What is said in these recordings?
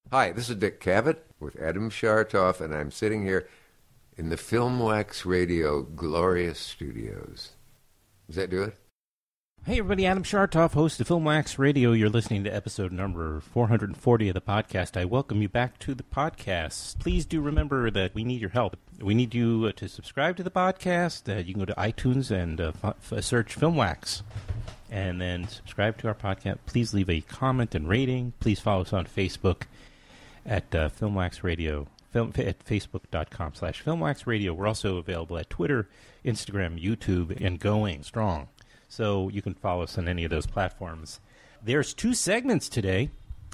Hi, this is Dick Cavett with Adam Shartoff, and I'm sitting here in the Filmwax Radio glorious studios. Does that do it? Hey everybody, Adam Shartoff, host of Filmwax Radio. You're listening to episode number 440 of the podcast. I welcome you back to the podcast. Please do remember that we need your help. We need you to subscribe to the podcast. You can go to iTunes and search Filmwax, and then subscribe to our podcast. Please leave a comment and rating. Please follow us on Facebook at Filmwax Radio, at facebook.com/Filmwax Radio. We're also available at Twitter, Instagram, YouTube, and going strong. So you can follow us on any of those platforms. There's two segments today.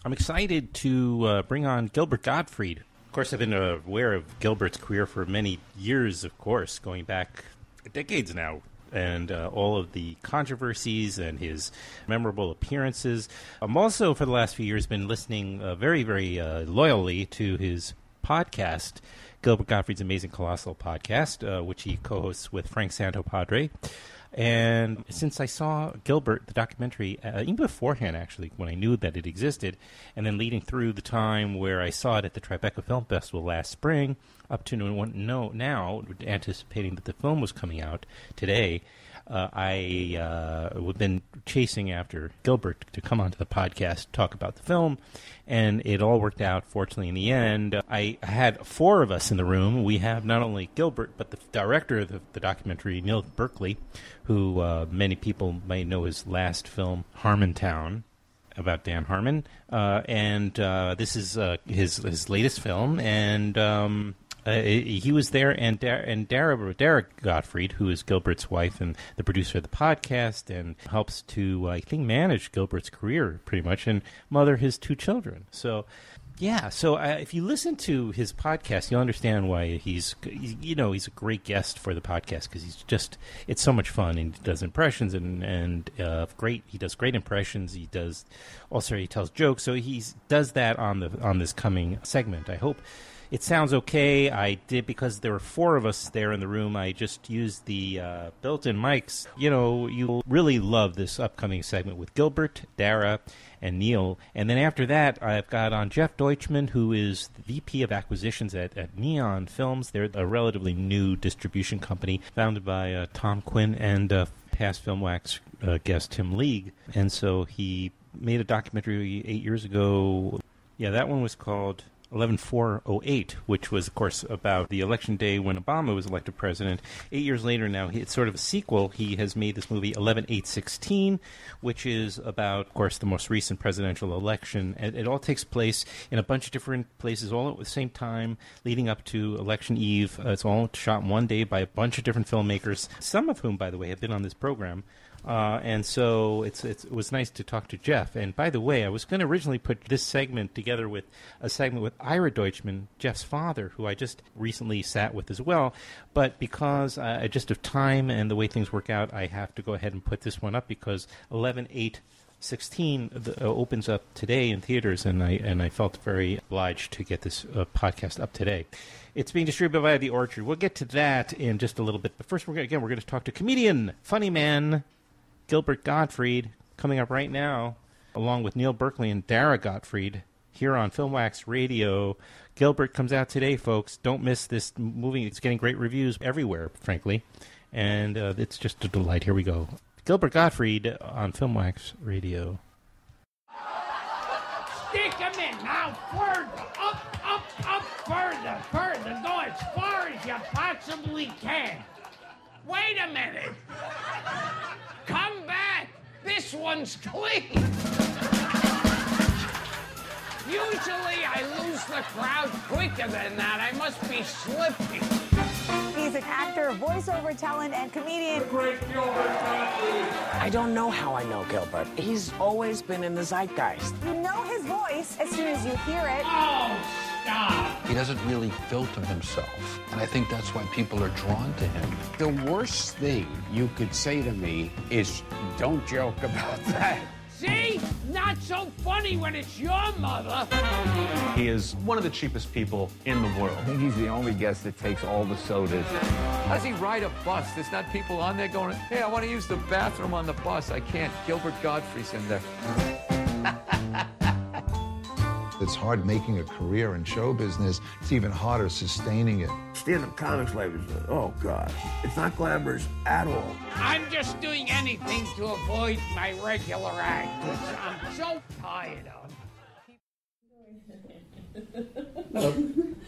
I'm excited to bring on Gilbert Gottfried. Of course, I've been aware of Gilbert's career for many years, of course, going back decades now, and all of the controversies and his memorable appearances. I'm also, for the last few years, been listening very, very loyally to his podcast, Gilbert Gottfried's Amazing Colossal Podcast, which he co-hosts with Frank Santopadre. And since I saw Gilbert the Documentary, even beforehand, actually, when I knew that it existed, and then leading through the time where I saw it at the Tribeca Film Festival last spring, up to now, anticipating that the film was coming out today, I've been chasing after Gilbert to come onto the podcast, talk about the film, and it all worked out, fortunately, in the end. I had four of us in the room. We have not only Gilbert, but the director of the documentary, Neil Berkeley, who many people may know his last film, Harmontown, about Dan Harmon. And this is his latest film, and he was there, and Dara Gottlieb, who is Gilbert's wife and the producer of the podcast, and helps to, I think, manage Gilbert's career pretty much and mother his two children. So, yeah. So if you listen to his podcast, you'll understand why he's a great guest for the podcast, because it's so much fun, and he does impressions and great. He does great impressions. He tells jokes. So he does that on this coming segment. I hope it sounds okay. I did, because there were four of us there in the room, I just used the built-in mics. You'll really love this upcoming segment with Gilbert, Dara, and Neil. And then after that, I've got on Jeff Deutchman, who is the VP of Acquisitions at Neon Films. They're a relatively new distribution company founded by Tom Quinn and past Filmwax guest Tim League. And so he made a documentary 8 years ago. Yeah, that one was called 11/4/08, which was, of course, about the election day when Obama was elected president. 8 years later now, it's sort of a sequel. He has made this movie 11/8/16, which is about, of course, the most recent presidential election. It all takes place in a bunch of different places all at the same time, leading up to election eve. It's all shot in one day by a bunch of different filmmakers, some of whom, by the way, have been on this program. And so it was nice to talk to Jeff. And by the way, I was going to originally put this segment together with a segment with Ira Deutchman, Jeff's father, who I just recently sat with as well. But because just of time and the way things work out, I have to go ahead and put this one up, because 11/8/16 opens up today in theaters, and I felt very obliged to get this podcast up today. It's being distributed by The Orchard. We'll get to that in just a little bit. But first, we're going to talk to comedian, funny man, Gilbert Gottfried, coming up right now, along with Neil Berkeley and Dara Gottlieb, here on Filmwax Radio. Gilbert comes out today, folks. Don't miss this movie. It's getting great reviews everywhere, frankly, and it's just a delight. Here we go. Gilbert Gottfried on Filmwax Radio. Stick him in now, further, up, further. Go as far as you possibly can. Wait a minute. Come back. This one's clean. Usually I lose the crowd quicker than that. I must be slipping. He's an actor, voiceover talent, and comedian. The great Gilbert Gottfried. I don't know how I know Gilbert. He's always been in the zeitgeist. You know his voice as soon as you hear it. Oh, stop. He doesn't really filter himself, and I think that's why people are drawn to him. The worst thing you could say to me is, don't joke about that. See? Not so funny when it's your mother. He is one of the cheapest people in the world. I think he's the only guest that takes all the sodas. How does he ride a bus? There's not people on there going, hey, I want to use the bathroom on the bus. I can't. Gilbert Gottfried's in there. It's hard making a career in show business. It's even harder sustaining it. Stand-up comics life is, oh God, it's not glamorous at all. I'm just doing anything to avoid my regular act, which I'm so tired of.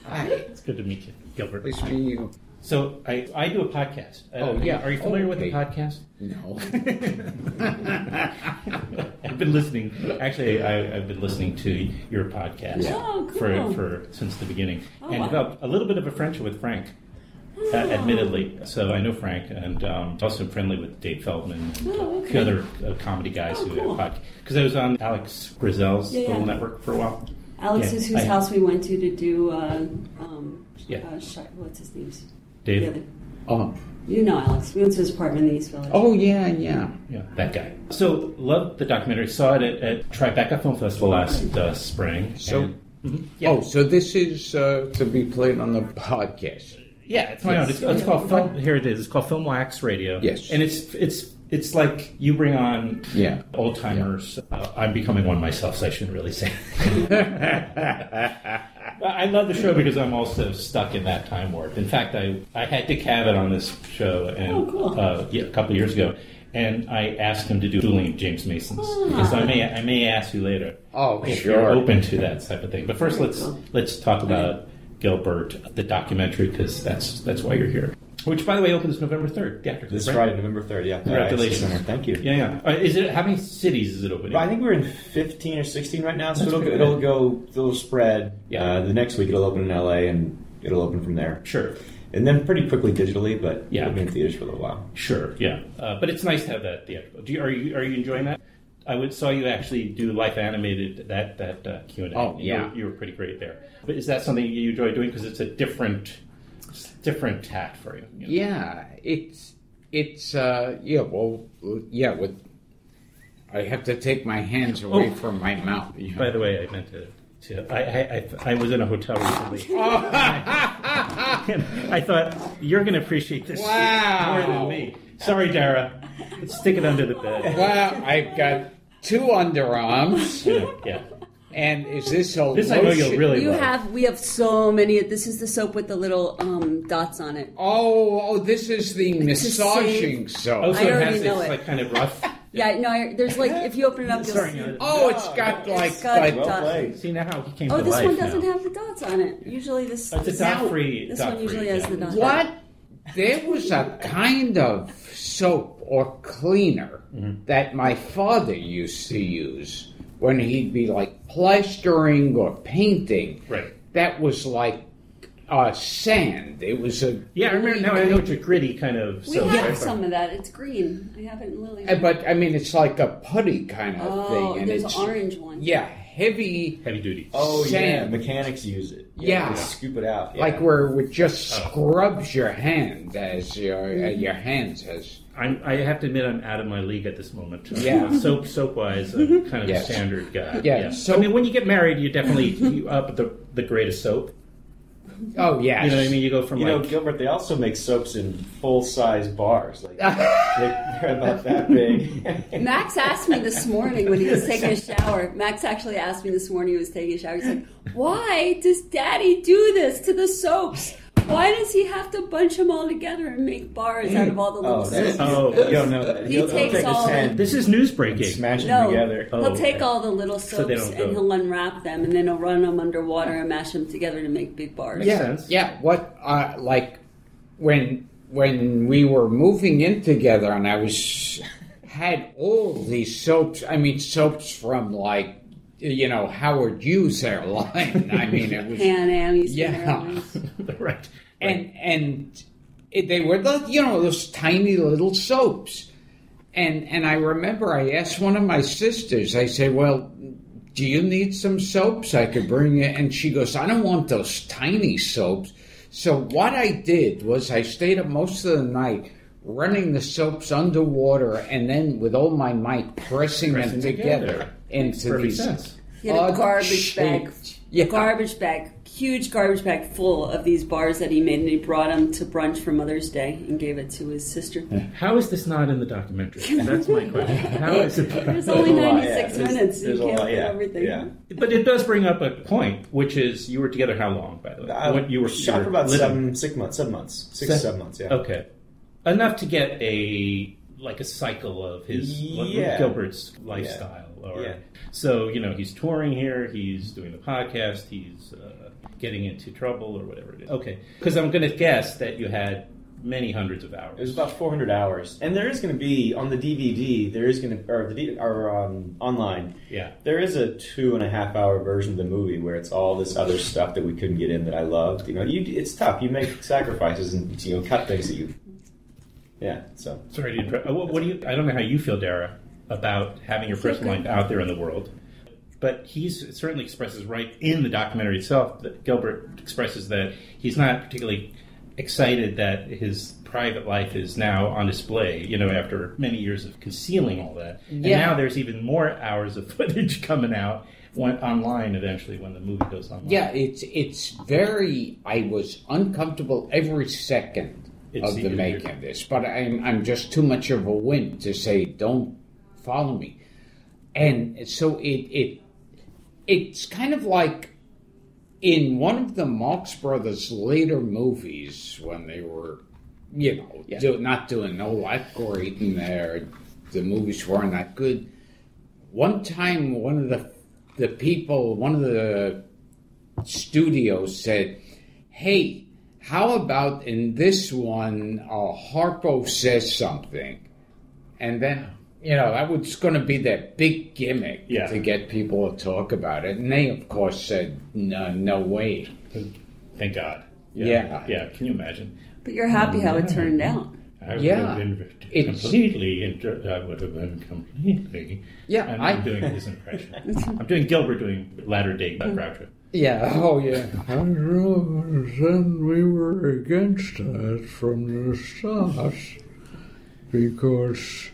Hi. It's good to meet you, Gilbert. Nice to meet you. So I do a podcast. Are you familiar with the podcast? No. I've been listening. Actually, I've been listening to your podcast for since the beginning, and developed a little bit of a friendship with Frank. Admittedly, so I know Frank, and also friendly with Dave Feldman and the other comedy guys who have podcasts. Because I was on Alex Grizel's little network for a while. Alex is whose house we went to do. What's his name? Dave. You know Alex. We went to his apartment in the East Village. Oh, yeah, that guy. So, loved the documentary. Saw it at Tribeca Film Festival last spring. So, so this is to be played on the podcast. Yeah, it's my own. It's called Film. Here it is. It's called Filmwax Radio. Yes, and it's like you bring on old timers. I'm becoming one myself, so I shouldn't really say. I love the show because I'm also stuck in that time warp. In fact, I had Dick Cavett on this show a couple of years ago, and I asked him to do Dueling James Mason's. So I may ask you later. If you're open to that type of thing. But first, let's talk about Gilbert the Documentary, because that's why you're here. Which, by the way, opens November 3rd. This Friday, November 3rd, yeah. Congratulations. Thank you. Yeah. How many cities is it opening? Well, I think we're in 15 or 16 right now, so it'll spread. The next week it'll open in LA, and it'll open from there. Sure. And then pretty quickly digitally, but it'll be in theaters for a little while. Sure, yeah. But it's nice to have that theatrical. Are you enjoying that? I saw you actually do live animated, that Q&A. Oh, yeah. You were pretty great there. But is that something you enjoy doing? Because it's a different tack for you. Yeah, I have to take my hands away from my mouth. By the way, I meant to I was in a hotel recently. And I thought, you're going to appreciate this more than me. Sorry, Dara. Let's stick it under the bed. Well, I've got 2 underarms. Yeah. And is this a This I know you'll really love. We have so many. This is the soap with the little dots on it. Oh, this is the massaging soap. Oh, so it's like kind of rough. Yeah, no, there's like, if you open it up, you'll see. It's got like dots. See now how he came to life. Oh, this one doesn't have the dots on it. Usually this. It's a dot-free. This one usually has the dots. What? There was a kind of soap or cleaner that my father used to use when he'd be like plastering or painting. Right. That was like sand. It was a... Yeah, I remember now. I know it's a gritty kind of... We have some of that. It's green. I haven't really... But, I mean, it's like a putty kind of thing. And there's an orange one. Yeah, heavy duty. Oh, sand. Yeah, mechanics use it. Yeah. Scoop it out. Yeah. Like where it just scrubs your hand as your hands has... I have to admit I'm out of my league at this moment. Yeah. Soap-wise, I'm kind of a standard guy. Yeah. I mean, when you get married, you definitely up the greatest soap. Oh, yeah. You know what I mean? You go from Gilbert, they also make soaps in full-size bars. Like they're about that big. Max asked me this morning when he was taking a shower. Max actually asked me this morning when he was taking a shower. He's like, why does Daddy do this to the soaps? Why does he have to bunch them all together and make bars out of all the little soaps? You don't know that. He takes all... This is news breaking. Smash them together. He'll take all the little soaps and he'll unwrap them, and then he'll run them underwater and mash them together to make big bars. Makes sense. Yeah, what, like, when we were moving in together and I had all these soaps, soaps from, like, Howard Hughes airline. I mean, it was... Pan Am. Right. And they were, those tiny little soaps. And I remember I asked one of my sisters, I said, well, do you need some soaps I could bring you? And she goes, I don't want those tiny soaps. So what I did was I stayed up most of the night running the soaps underwater and then with all my might pressing them together into these sense. He had a garbage bag. Yeah. Garbage bag, huge garbage bag full of these bars that he made, and he brought them to brunch for Mother's Day and gave it to his sister. How is this not in the documentary? That's my question. How is it? There's only 96 minutes. There's you a can't lot, fit yeah. everything. Yeah. But it does bring up a point, which is you were together how long, by the way? What you were shot for about 7 months. 6 to 7 months, yeah. Okay. Enough to get a cycle of his Gilbert's lifestyle. So, he's touring here, he's doing the podcast, he's getting into trouble or whatever it is. Okay. Because I'm going to guess that you had many hundreds of hours. It was about 400 hours. And there is going to be, on the DVD, there is going to, or online, there is a 2.5 hour version of the movie where it's all this other stuff that we couldn't get in that I loved. It's tough. You make sacrifices and, cut things that you... Yeah, so... Sorry to interrupt. What do you... I don't know how you feel, Dara, about having your personal life out there in the world. But he certainly expresses right in the documentary itself that Gilbert expresses that he's not particularly excited that his private life is now on display, after many years of concealing all that. And now there's even more hours of footage coming out online eventually when the movie goes online. Yeah, it's very... I was uncomfortable every second of the making of this, but I'm just too much of a wimp to say, don't follow me. And so it's kind of like in one of the Marx Brothers' later movies when they were, not doing all that great and the movies weren't that good. One time, one of the studios said, hey, how about in this one, Harpo says something, and then, that was going to be that big gimmick to get people to talk about it. And they, of course, said, no way. Thank God. Yeah. Can you imagine? But you're happy how it turned out. I would have been completely... Yeah, I'm doing his impression. I'm doing Gilbert doing Latter Day Groucho. Yeah, oh yeah. And we were against that from the start because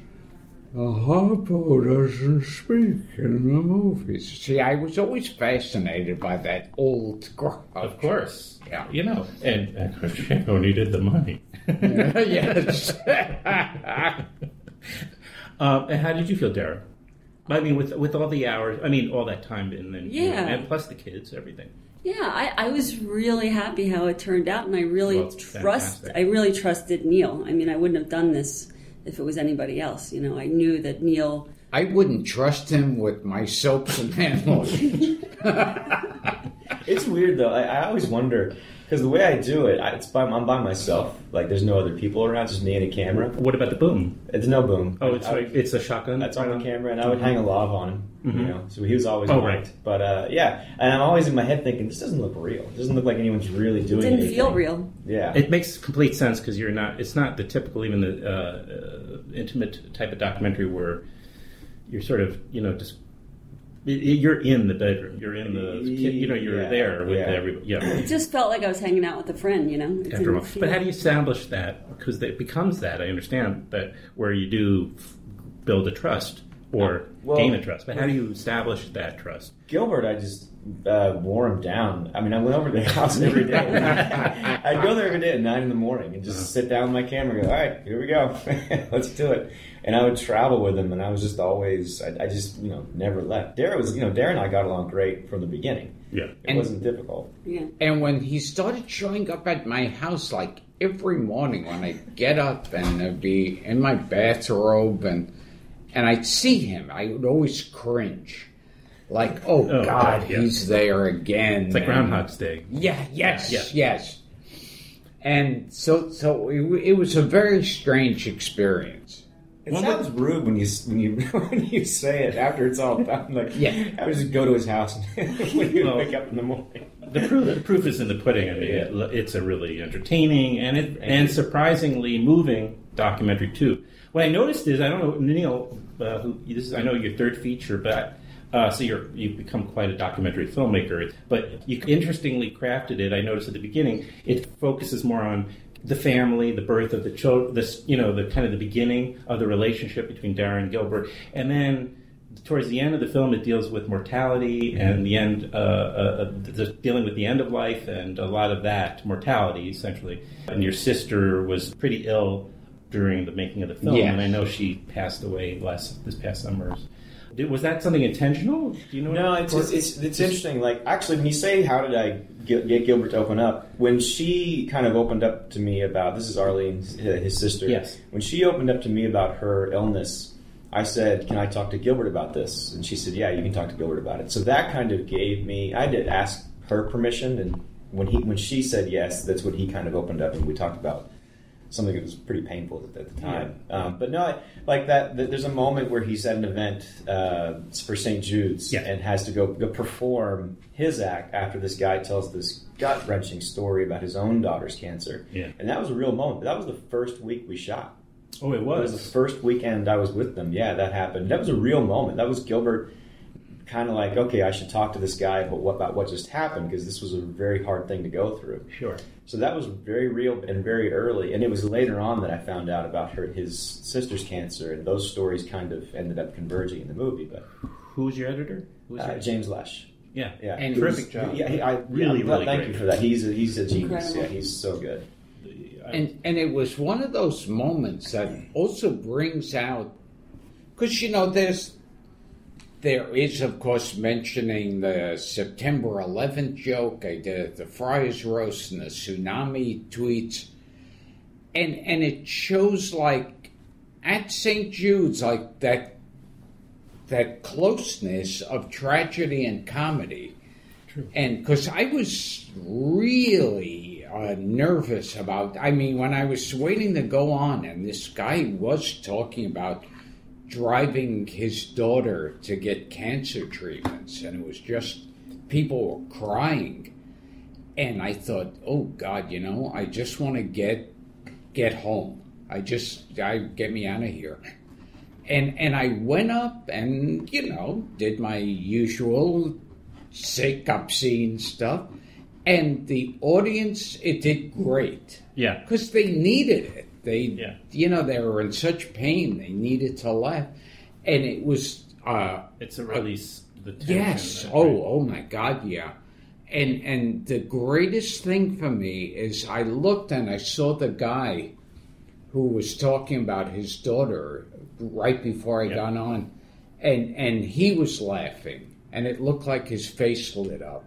Harpo doesn't speak in the movies. See, I was always fascinated by that old Groucho. Of course. Yeah. And Groucho needed the money. Yes. And how did you feel, Dara? I mean, with all the hours, all that time, and then and plus the kids, everything. Yeah, I was really happy how it turned out, and I really trusted Neil. I wouldn't have done this if it was anybody else. I knew that Neil. I wouldn't trust him with my soaps and hand lotions. It's weird though. I always wonder. Because the way I do it, I'm by myself. Like, there's no other people around, just me and a camera. What about the boom? It's no boom. Oh, it's a shotgun? That's on the camera, and I would hang a lav on him, so he was always right. But, and I'm always in my head thinking, this doesn't look real. It doesn't look like anyone's really doing anything. It didn't feel real. Yeah. It makes complete sense, because it's not the typical, even the intimate type of documentary where you're sort of, just... You're in the bedroom. You're in the, you're there with everybody. Yeah. It just felt like I was hanging out with a friend, But how do you establish that? Because it becomes that. I understand that where you do build a trust or gain a trust. But how do you establish that trust? Gilbert, I just wore him down. I went over to the house every day. I'd go there every day at 9 in the morning and just sit down with my camera and go, all right, here we go. Let's do it. And I would travel with him, and I was just always, I just, never left. Dara and I got along great from the beginning. Yeah. It wasn't difficult. Yeah. And when he started showing up at my house, like, every morning when I get up and I'd be in my bathrobe and I'd see him, I would always cringe. Like, oh God, he's there again. It's like Groundhog's Day. Yeah, yes. And so it was a very strange experience. It sounds rude when you say it after it's all done. Like, I would just go to his house when you wake up in the morning. The proof is in the pudding. It's a really entertaining and surprisingly moving documentary too. What I noticed is, I don't know, Neil, I know your third feature, but so you've become quite a documentary filmmaker. But you interestingly crafted it. I noticed at the beginning, it focuses more on the family, the birth of the children, the kind of the beginning of the relationship between Dara and Gilbert, and then towards the end of the film, it deals with mortality and the end, dealing with the end of life and a lot of that mortality, essentially. And your sister was pretty ill during the making of the film, and I know she passed away this past summer. Was that something intentional? Do you know? No, it's interesting. Like, actually, when you say how did I get Gilbert to open up, when she kind of opened up to me about, this is Arlene, his sister. Yes. When she opened up to me about her illness, I said, "Can I talk to Gilbert about this?" And she said, "Yeah, you can talk to Gilbert about it." So that kind of gave me. I did ask her permission, and when she said yes, that's when he kind of opened up, and we talked about something that was pretty painful at the time. Yeah. But no, like that. There's a moment where he's at an event for St. Jude's and has to go perform his act after this guy tells this gut-wrenching story about his own daughter's cancer. Yeah. And that was a real moment. That was the first week we shot. Oh, it was? It was the first weekend I was with them. Yeah, that happened. That was a real moment. That was Gilbert kind of like, okay, I should talk to this guy about what just happened, because this was a very hard thing to go through. Sure. So that was very real and very early, and it was later on that I found out about his sister's cancer, and those stories kind of ended up converging in the movie. But who's your editor? James Lesh. Yeah, and terrific job. Yeah, really thank you for that. He's a genius. Incredible. Yeah, he's so good. And it was one of those moments that also brings out, because there is, of course, mentioning the September 11th joke. I did the Friars roast and the tsunami tweets. And it shows, like, at St. Jude's, like, that closeness of tragedy and comedy. True. And because I was really nervous about, when I was waiting to go on, and this guy was talking about driving his daughter to get cancer treatments, and it was just, people were crying, and I thought, oh God, I just want to get home. Get me out of here. And I went up and, did my usual sick, obscene stuff, and the audience, it did great. Yeah. Because they needed it. They were in such pain. They needed to laugh, and it was. It's a release. The tension. Yes. Oh my God. Yeah. And the greatest thing for me is I looked and I saw the guy who was talking about his daughter right before I got on, and he was laughing, and it looked like his face lit up,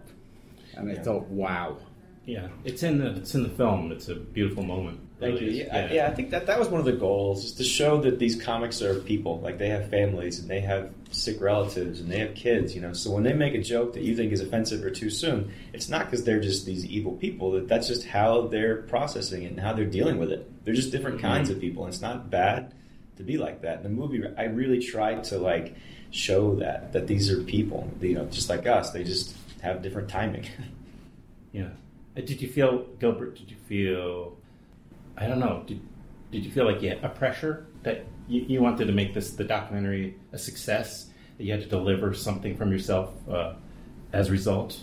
and I thought, wow. Yeah, it's in the film. It's a beautiful moment. Thank you. Yeah, I think that was one of the goals, is to show that these comics are people. Like, they have families, and they have sick relatives, and they have kids, So when they make a joke that you think is offensive or too soon, it's not because they're just these evil people. That's just how they're processing it and how they're dealing with it. They're just different kinds of people, and it's not bad to be like that. In the movie, I really tried to, show that these are people, just like us. They just have different timing. Yeah. Did you feel, Gilbert, I don't know, did you feel like you had a pressure that you wanted to make the documentary a success, that you had to deliver something from yourself as a result?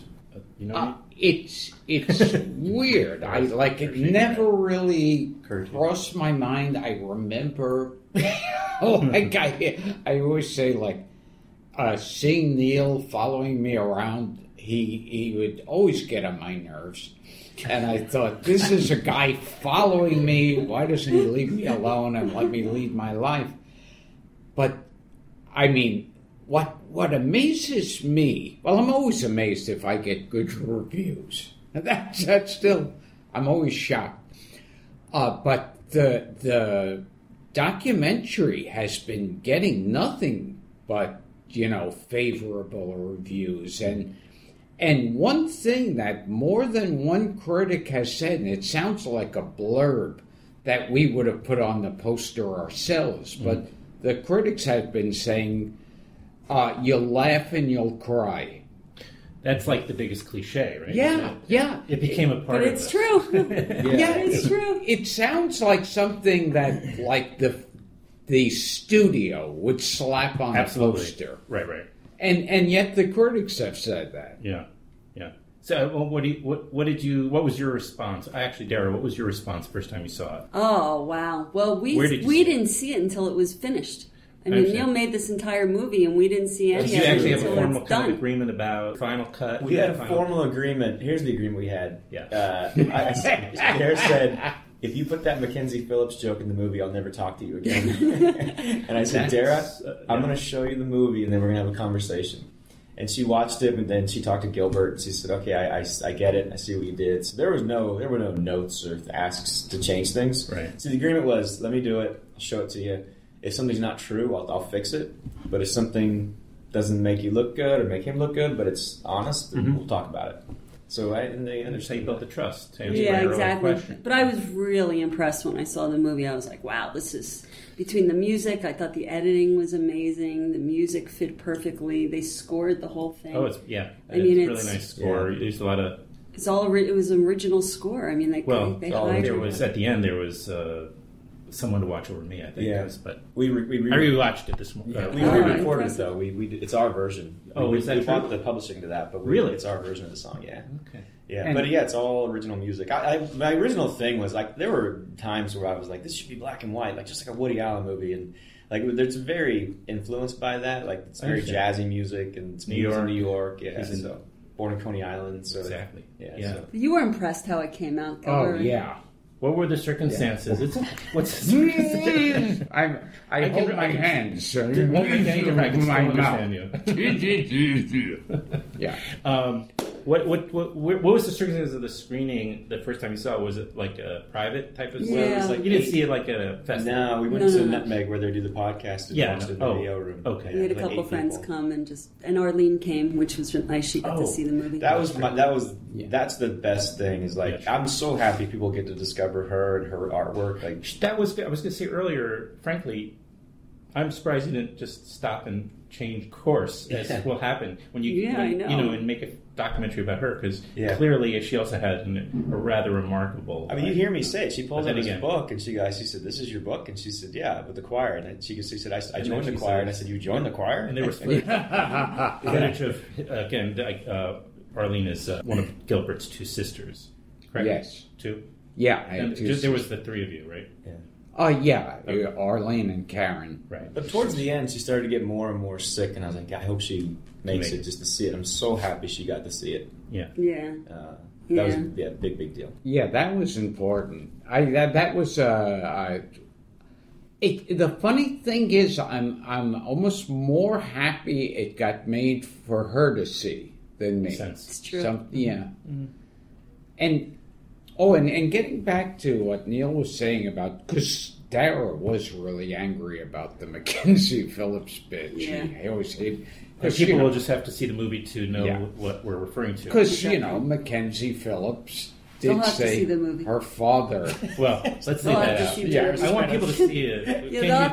It's weird. It never really crossed my mind. I remember, I always say, seeing Neil following me around, he would always get on my nerves. And I thought, this is a guy following me. Why doesn't he leave me alone and let me lead my life? But, what amazes me, well, I'm always amazed if I get good reviews. That's still, I'm always shocked. But the documentary has been getting nothing but, favorable reviews. And one thing that more than one critic has said, and it sounds like a blurb that we would have put on the poster ourselves, but the critics have been saying, you'll laugh and you'll cry. That's like the biggest cliche, right? Yeah. It became a part of it. But it's true. It's true. It sounds like something that, the studio would slap on a poster. Right. And yet the critics have said that. Yeah. So, what was your response? Actually, Dara, what was your response first time you saw it? Oh, wow. Well, we didn't see it until it was finished. I mean, Neil made this entire movie, and we didn't see any of it. Did you actually have a formal kind of agreement about final cut? We had a formal agreement. Here's the agreement we had. Yeah. Dara said, if you put that Mackenzie Phillips joke in the movie, I'll never talk to you again. And I said, Dara, I'm going to show you the movie, and then we're going to have a conversation. And she watched it, and then she talked to Gilbert, and she said, okay, I get it, and I see what you did. So there were no notes or asks to change things. Right. So the agreement was, let me do it, I'll show it to you. If something's not true, I'll fix it. But if something doesn't make you look good or make him look good, but it's honest, then we'll talk about it. So they understand. You built the trust. Yeah, exactly. But I was really impressed when I saw the movie. I was like, wow, this is... Between the music, I thought the editing was amazing. The music fit perfectly. They scored the whole thing. Oh, it's a really nice score. Yeah. There's a lot of... It was an original score. I mean, they hired there was, at the end, there was... Someone to watch over me, I think. Yeah, but I rewatched it this morning. Yeah, we re-recorded it though. It's our version. Oh, is that we true? bought the publishing to that, but it's our version of the song. Yeah. Okay. Yeah, but it's all original music. My original thing was like there were times where I was like, this should be black and white, like just like a Woody Allen movie, and like it's very influenced by that. Like it's very jazzy music, and it's New York. Yeah. So born in Coney Island. So exactly. Yeah. So. You were impressed how it came out. Oh yeah. What were the circumstances? Yeah. What's I hold my hands. My mouth. Yeah. What was the circumstances of the screening the first time you saw it? Was it like a private type of? Yeah. It was like you didn't see it like at a festival. No, we went to Nutmeg where they do the podcast and watched the video room. Okay. We had a couple friends come and Arlene came, which was nice. She got to see the movie. That's the best thing. Is like I'm so happy people get to discover her and her artwork. Like that was. I was going to say earlier. Frankly, I'm surprised you didn't just stop and change course, as will happen when you and make a documentary about her, because clearly she also had a rather remarkable. I mean, you hear me say it. She pulls out this book and she said, "This is your book," and she said, "Yeah, with the choir." And then she said, "I joined the choir," and I said, "You joined the choir?" And there was footage of again. Arlene is one of Gilbert's two sisters, correct? Yes. Two? Yeah. There was the three of you, right? Yeah. Arlene and Karen. Right. But towards the end, she started to get more and more sick, and I was like, I hope she makes it just to see it. I'm so happy she got to see it. Yeah. Yeah. That was big deal. Yeah, that was important. That was the funny thing is, I'm almost more happy it got made for her to see than me. It's true. Mm-hmm. And getting back to what Neil was saying about, because Dara was really angry about the Mackenzie Phillips bit. Yeah. He always hated. People will just have to see the movie to know what we're referring to. Because Mackenzie Phillips did say her father. Well, let's see that out. Yeah, I want people to see it.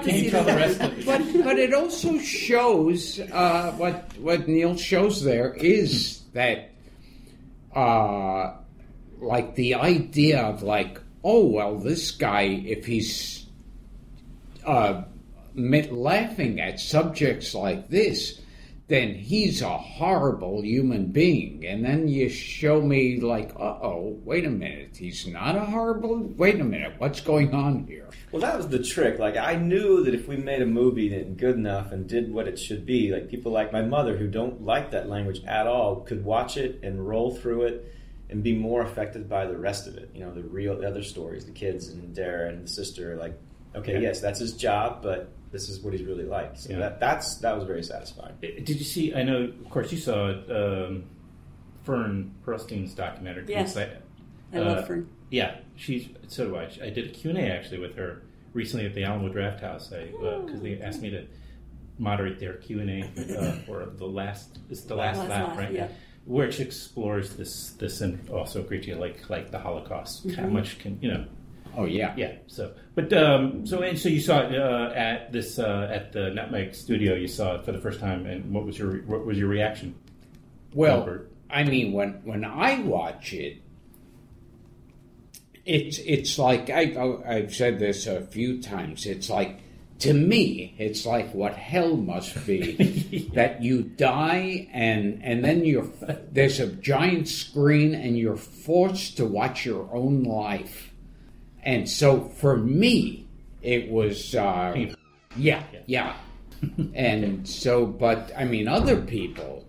Can you tell the rest of it? But it also shows what Neil shows there is that like the idea of like, oh well, this guy, if he's laughing at subjects like this, then he's a horrible human being. And then you show me like, wait a minute, he's not a horrible... Wait a minute, what's going on here? Well, that was the trick. Like, I knew that if we made a movie that good enough and did what it should be, like people like my mother who don't like that language at all could watch it and roll through it and be more affected by the rest of it. You know, the other stories, the kids and Dara and the sister, like, okay, yes, that's his job, but this is what he's really like. So that was very satisfying. Did you see, I know, of course, you saw Fern Perlstein's documentary. Yes, I love Fern. Yeah, so do I. I did a Q&A, actually, with her recently at the Allenwood Draft House, because they asked me to moderate their Q&A for the last laugh, right? Yeah. Which explores this and also a great deal like the Holocaust. Mm-hmm. How much can, Oh yeah, yeah. So, but so you saw it at the Nutmeg Studio. You saw it for the first time, and what was your reaction? Well, Gilbert? I mean, when I watch it, it's like I've said this a few times. It's like, to me, it's like what hell must be that you die and then there's a giant screen and you're forced to watch your own life. And so for me, it was, yeah. And so, but I mean, other people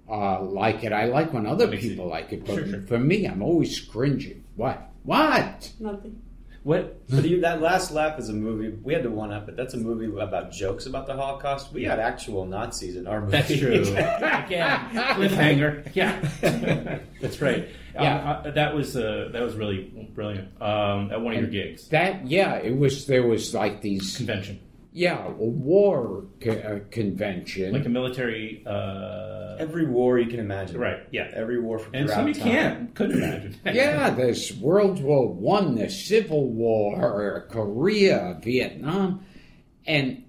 like it. I like when other people like it, but for me, I'm always cringing. What? Nothing. What? But that Last Laugh is a movie. We had to one-up it. That's a movie about jokes about the Holocaust. We had actual Nazis in our movie. That's true. Again, cliffhanger. Yeah, that's right. Yeah, that was really brilliant. At one of your gigs. It was. There was like these convention. Yeah, a war convention, like a military. Every war you can imagine. Right. Yeah. Every war from and some you couldn't imagine. Yeah, there's World War One, the Civil War, Korea, Vietnam, and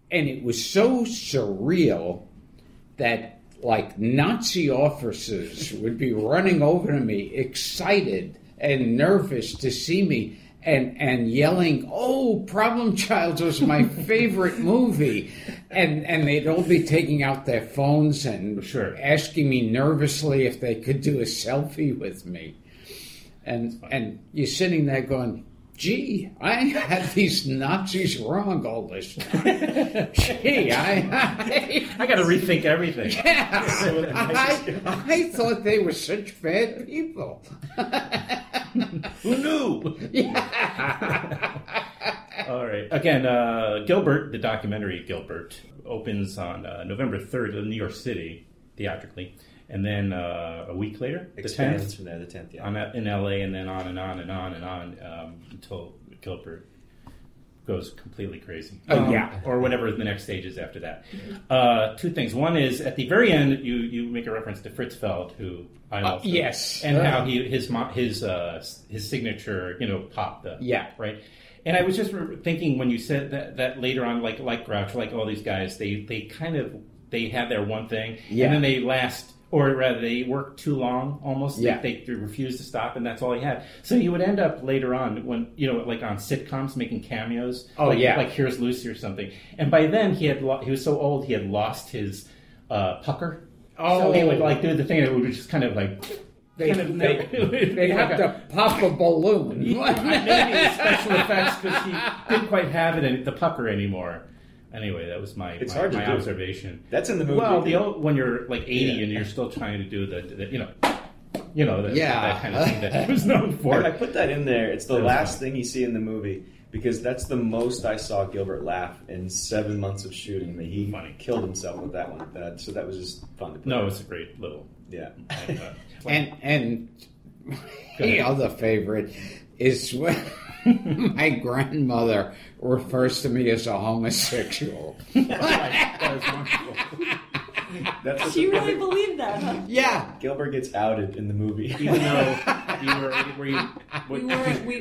it was so surreal that like Nazi officers would be running over to me, excited and nervous to see me. And yelling, "Oh, Problem Child was my favorite movie," and they'd all be taking out their phones and asking me nervously if they could do a selfie with me, and you're sitting there going, "Gee, I had these Nazis wrong all this time. Gee, I got to rethink everything." Yeah, I thought they were such bad people. Who knew? Yeah. All right. Again, Gilbert, the documentary Gilbert, opens on November 3rd in New York City, theatrically. And then a week later, the 10th. From there, the 10th, yeah. In L.A., and then on and on and on and on until Gilbert goes completely crazy. Or whatever the next stage is after that. Two things. One is, at the very end, you make a reference to Fritz Feld, who I love. Yes. And how his signature, popped up. Yeah. Right? And I was just thinking when you said that later on, like Grouch, like all these guys, they have their one thing, and then they last... Or rather, they work too long, almost. Yeah. They refuse to stop, and that's all he had. So he would end up later on, when like on sitcoms, making cameos. Oh, like Here's Lucy or something. And by then, he was so old, he had lost his pucker. Oh. So he would do the thing, and it would just kind of like... They'd have to pop a balloon. Maybe the special effects, because he didn't quite have the pucker anymore. Anyway, that was my observation. That's in the movie. Well, when you're like 80 and you're still trying to do that kind of thing that he was known for. I put that in there. It's the last thing you see in the movie, because that's the most I saw Gilbert laugh in 7 months of shooting. He killed himself with that one. So that was just fun to put. No, it's a great little. Yeah. And the other favorite is when my grandmother refers to me as a homosexual. That was wonderful. She really believed that, huh? Yeah. Gilbert gets outed in the movie. Even though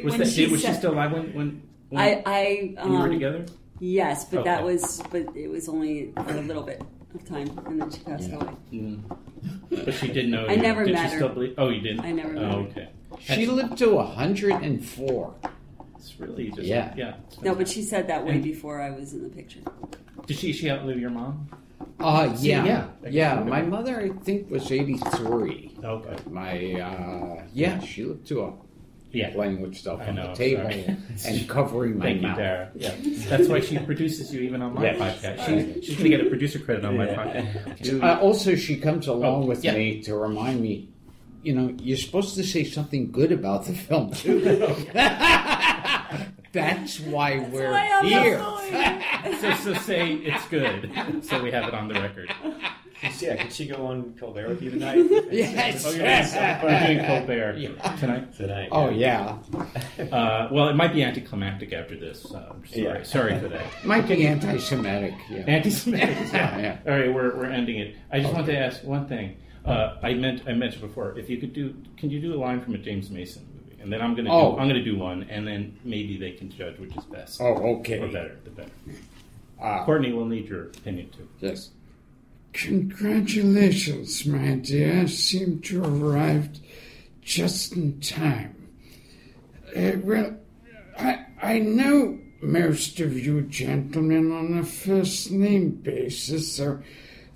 was she still alive when you were together? Yes, but but it was only for a little bit of time, and then she passed away. Mm. But she didn't know. I never met her. Still believe? Oh, you didn't? I never met her. Okay. She lived to 104. It's really just yeah. No, but she said that way before I was in the picture. Did she outlive your mom? Yeah. My mother, I think, was 83. Okay. She lived to playing with stuff on the table and covering my mouth. Dara. Yeah. That's why she produces you even on my podcast. She's going to get a producer credit on my podcast. Also, she comes along with me to remind me, you're supposed to say something good about the film, too. That's why we're here. So say it's good, so we have it on the record. Yeah, could she go on Colbert with you tonight? Yes. We're doing Colbert tonight. Oh, yeah. Well, it might be anticlimactic after this. Sorry for that. Might be anti-Semitic. Yeah. Anti-Semitic. Yeah. All right, we're ending it. I just want to ask one thing. I mentioned before, if you can you do a line from a James Mason movie? And then I'm gonna do one, and then maybe they can judge which is best. Oh, okay. Or better, the better. Courtney will need your opinion too. Yes. Congratulations, my dear. Seem to have arrived just in time. I know most of you gentlemen on a first-name basis, so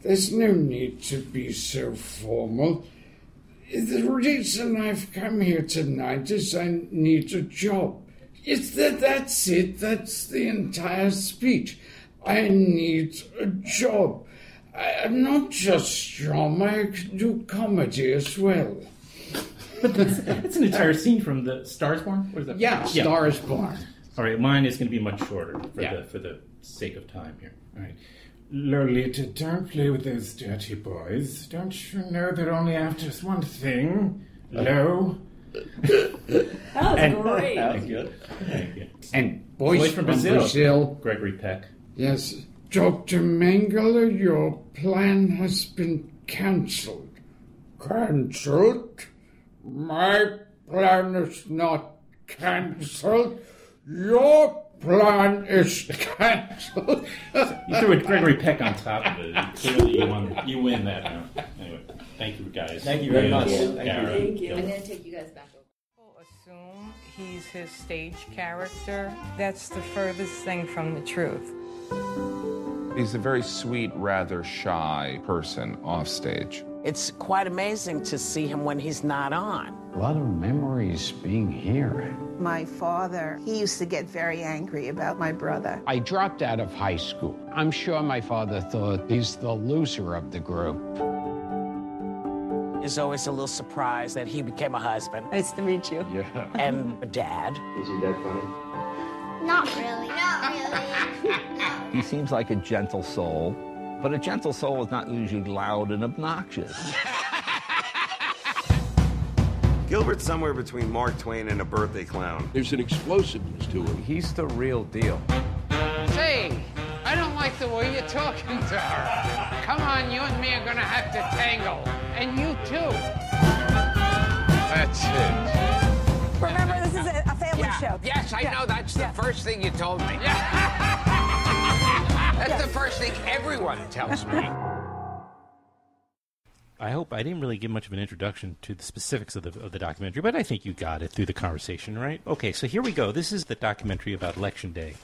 there's no need to be so formal. The reason I've come here tonight is I need a job. That's it. That's the entire speech. I need a job. I'm not just drama, I can do comedy as well. But it's an entire scene from the Stars Born? What is that? Yeah, Stars Born. All right, mine is going to be much shorter for the sake of time here. All right. Lolita, don't play with those dirty boys. Don't you know they're only after one thing? Lo? That was great. That was good. Thank you. And Boys from Brazil. Gregory Peck. Yes. Dr. Mengele, your plan has been cancelled. Cancelled? My plan is not cancelled. Your plan is cancelled. You threw a Gregory Peck on top of it. Clearly you win that round. Anyway, thank you guys. Thank you very much. Thank you. I'm going to take you guys back over. People assume he's his stage character. That's the furthest thing from the truth. He's a very sweet, rather shy person off stage. It's quite amazing to see him when he's not on. A lot of memories being here. My father, he used to get very angry about my brother. I dropped out of high school. I'm sure my father thought he's the loser of the group. Is always a little surprised that he became a husband. Nice to meet you. Yeah. And a dad. Is your dad funny? Not really. Not really. No. He seems like a gentle soul, but a gentle soul is not usually loud and obnoxious. Gilbert's somewhere between Mark Twain and a birthday clown. There's an explosiveness to him. He's the real deal. Say, I don't like the way you're talking to her. Come on, you and me are gonna have to tangle. And you too. That's it. Remember, this is a family show. Yes, I know. That's the first thing you told me. That's the first thing everyone tells me. I hope I didn't really give much of an introduction to the specifics of the documentary, but I think you got it through the conversation, right? Okay, so here we go. This is the documentary about Election Day.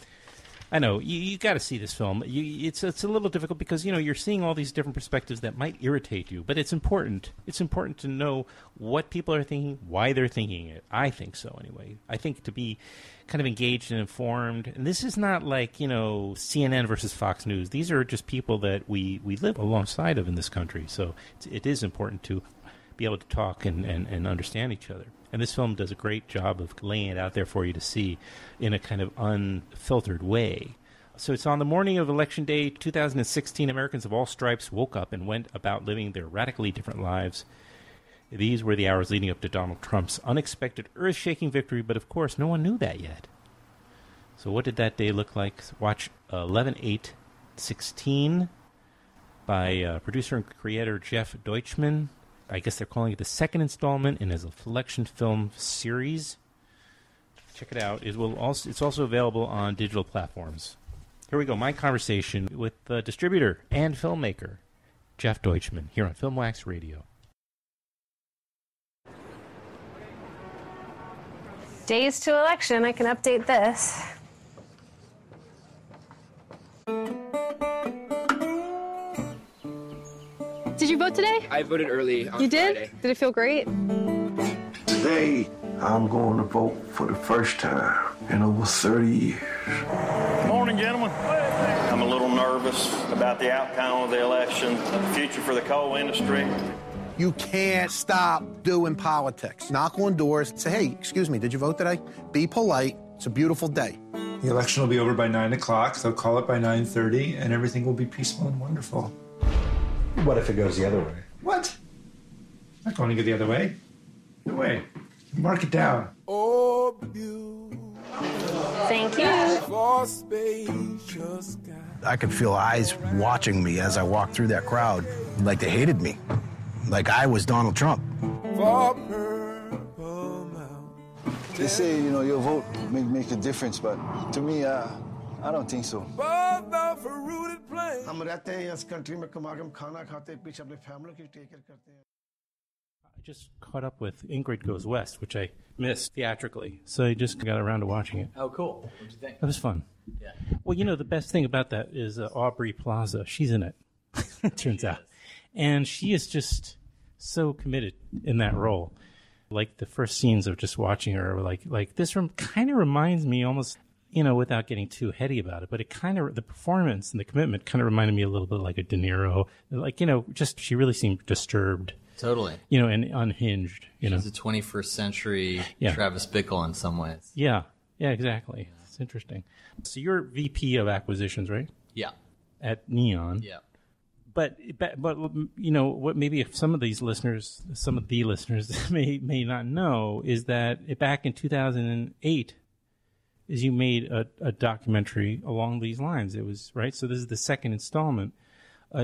I know, you got to see this film. It's a little difficult because, you're seeing all these different perspectives that might irritate you, but it's important. It's important to know what people are thinking, why they're thinking it. I think so, anyway. I think to be kind of engaged and informed. And this is not like, CNN versus Fox News. These are just people that we live alongside of in this country. So it is important to be able to talk and understand each other. And this film does a great job of laying it out there for you to see in a kind of unfiltered way. So it's on the morning of Election Day 2016. Americans of all stripes woke up and went about living their radically different lives. These were the hours leading up to Donald Trump's unexpected, earth-shaking victory, but of course no one knew that yet. So what did that day look like? Watch 11/8/16 by producer and creator Jeff Deutchman. I guess they're calling it the second installment in his election film series. Check it out. It's also available on digital platforms. Here we go. My conversation with the distributor and filmmaker, Jeff Deutchman, here on Filmwax Radio. Days to election. I can update this. Did you vote today? I voted early on You did? Friday. Did it feel great? Today, I'm going to vote for the first time in over 30 years. Good morning, gentlemen. I'm a little nervous about the outcome of the election, the future for the coal industry. You can't stop doing politics. Knock on doors, say, hey, excuse me, did you vote today? Be polite. It's a beautiful day. The election will be over by 9 o'clock. They'll call it by 9:30, and everything will be peaceful and wonderful. What if it goes the other way? What? Not going to go the other way. No way. Mark it down. Thank you. I could feel eyes watching me as I walked through that crowd, like they hated me, like I was Donald Trump. They say, your vote may make a difference, but to me, I don't think so. I just caught up with Ingrid Goes West, which I missed theatrically, so I just got around to watching it. Oh, cool. What did you think? It was fun. Yeah. Well, the best thing about that is Aubrey Plaza. She's in it, it turns out. And she is just so committed in that role. Like the first scenes of just watching her, like this kind of reminds me almost, without getting too heady about it, but it kind of, the performance and the commitment kind of reminded me a little bit like a De Niro. Like, just she really seemed disturbed. Totally. And unhinged. She's a 21st century Travis Bickle in some ways. Yeah. Yeah, exactly. Yeah. It's interesting. So you're VP of acquisitions, right? Yeah. At Neon. Yeah. But what maybe if some of the listeners may not know is that back in 2008 is you made a documentary along these lines. It was right. So this is the second installment.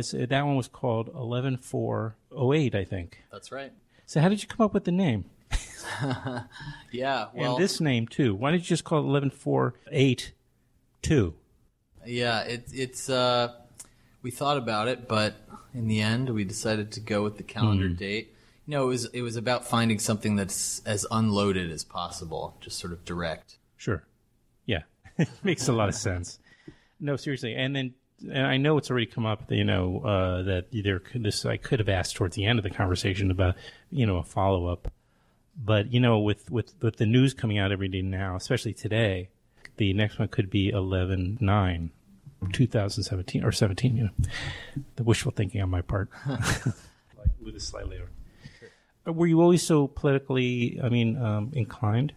So that one was called 11/4/08, I think. That's right. So how did you come up with the name? Yeah, well, and this name too. Why did you just call it 11/4/8/2? Yeah, it's we thought about it, but in the end, we decided to go with the calendar date. It was about finding something that's as unloaded as possible, just sort of direct. Sure. Yeah, it makes a lot of sense. No, seriously, and I know it's already come up, that I could have asked towards the end of the conversation about, a follow up, but with the news coming out every day now, especially today, the next one could be 11/9/2017 or 17. The wishful thinking on my part. With this slightly later. Were you always so politically, inclined?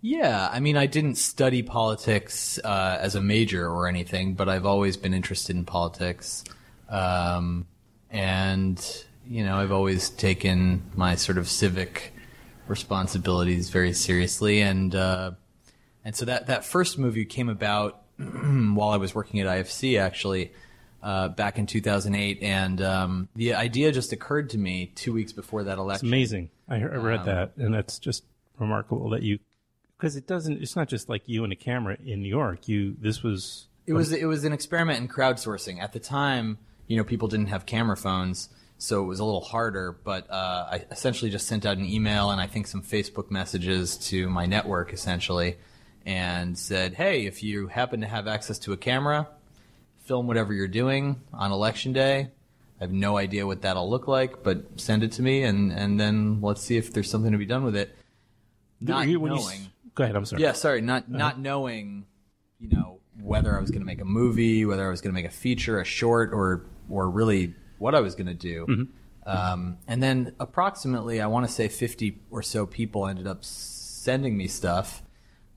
Yeah, I didn't study politics as a major or anything, but I've always been interested in politics. And, I've always taken my sort of civic responsibilities very seriously. And so that first movie came about while I was working at IFC, actually, back in 2008. And the idea just occurred to me 2 weeks before that election. It's amazing. I read that, and that's just remarkable that you... Because it's not just like you and a camera in New York. It was an experiment in crowdsourcing. At the time, people didn't have camera phones, so it was a little harder. But I essentially just sent out an email and I think some Facebook messages to my network, essentially, and said, hey, if you happen to have access to a camera, film whatever you're doing on Election Day. I have no idea what that'll look like, but send it to me, and then let's see if there's something to be done with it. Not knowing... Go ahead, I'm sorry. Yeah, sorry, not knowing, whether I was going to make a movie, whether I was going to make a feature, a short, or really what I was going to do. Mm-hmm. And then approximately, I want to say 50 or so people ended up sending me stuff.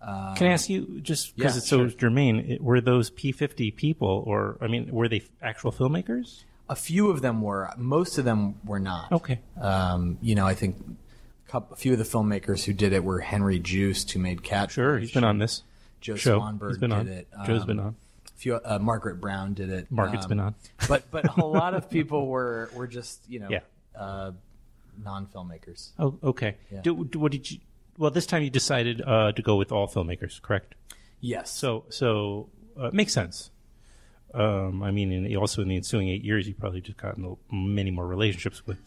Can I ask you, just because it's so germane, were those P50 people, or, were they actual filmmakers? A few of them were. Most of them were not. Okay. I think... A few of the filmmakers who did it were Henry Joost, who made Catfish. Sure, he's been on this Joe show. Swanberg did it. Joe's been on. A few, Margaret Brown did it. Margaret's been on. But a lot of people were just non-filmmakers. Oh, okay. Yeah. What did you? Well, this time you decided to go with all filmmakers, correct? Yes. So it makes sense. Also in the ensuing 8 years, you probably just gotten many more relationships with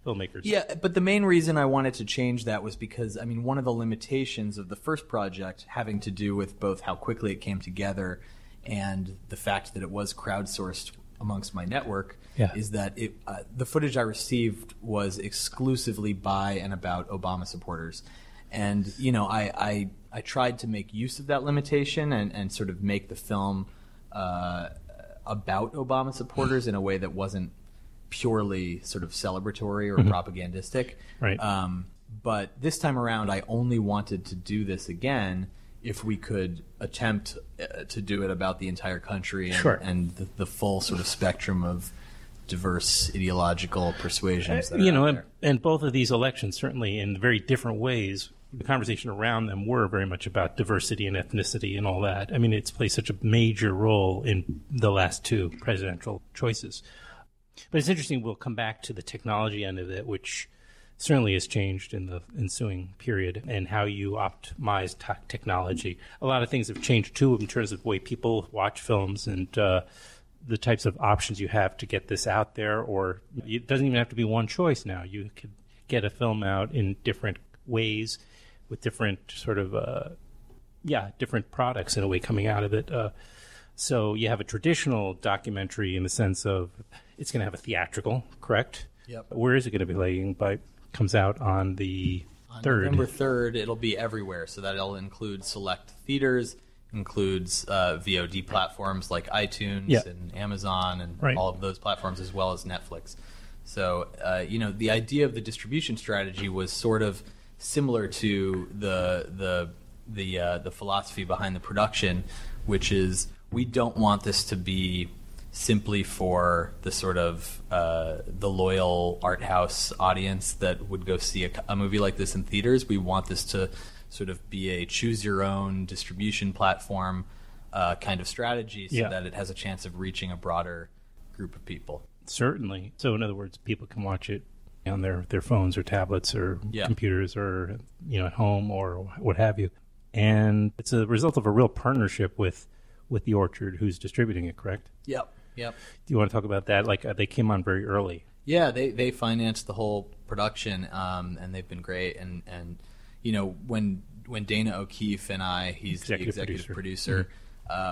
filmmakers. Yeah, but the main reason I wanted to change that was because, one of the limitations of the first project having to do with both how quickly it came together and the fact that it was crowdsourced amongst my network is that the footage I received was exclusively by and about Obama supporters. And, I tried to make use of that limitation and sort of make the film about Obama supporters in a way that wasn't purely sort of celebratory or propagandistic. Right. But this time around, I only wanted to do this again if we could attempt to do it about the entire country and the full sort of spectrum of diverse ideological persuasions that are out there. And both of these elections, certainly in very different ways, the conversation around them were very much about diversity and ethnicity and all that. It's played such a major role in the last two presidential choices. But it's interesting, we'll come back to the technology end of it, which certainly has changed in the ensuing period, and how you optimize technology. A lot of things have changed, too, in terms of the way people watch films and the types of options you have to get this out there. Or it doesn't even have to be one choice now. You could get a film out in different ways with different sort of, different products in a way coming out of it. So you have a traditional documentary in the sense of it's going to have a theatrical, correct? Yep. Where is it going to be laying? Comes out on the 3rd. November 3rd, it'll be everywhere. So that'll include select theaters. includes VOD platforms like iTunes Yeah. and Amazon and Right. all of those platforms, as well as Netflix. So, the idea of the distribution strategy was sort of similar to the philosophy behind the production, which is we don't want this to be simply for the sort of the loyal art house audience that would go see a movie like this in theaters. We want this to sort of be a choose your own distribution platform kind of strategy, so that it has a chance of reaching a broader group of people. Certainly. So in other words, people can watch it on their phones or tablets or computers or at home or what have you. And it's a result of a real partnership with the Orchard, who's distributing it, correct? Yep. Do you want to talk about that? Like they came on very early. Yeah, they financed the whole production, and they've been great. And when Dana O'Keefe and I, he's the executive producer,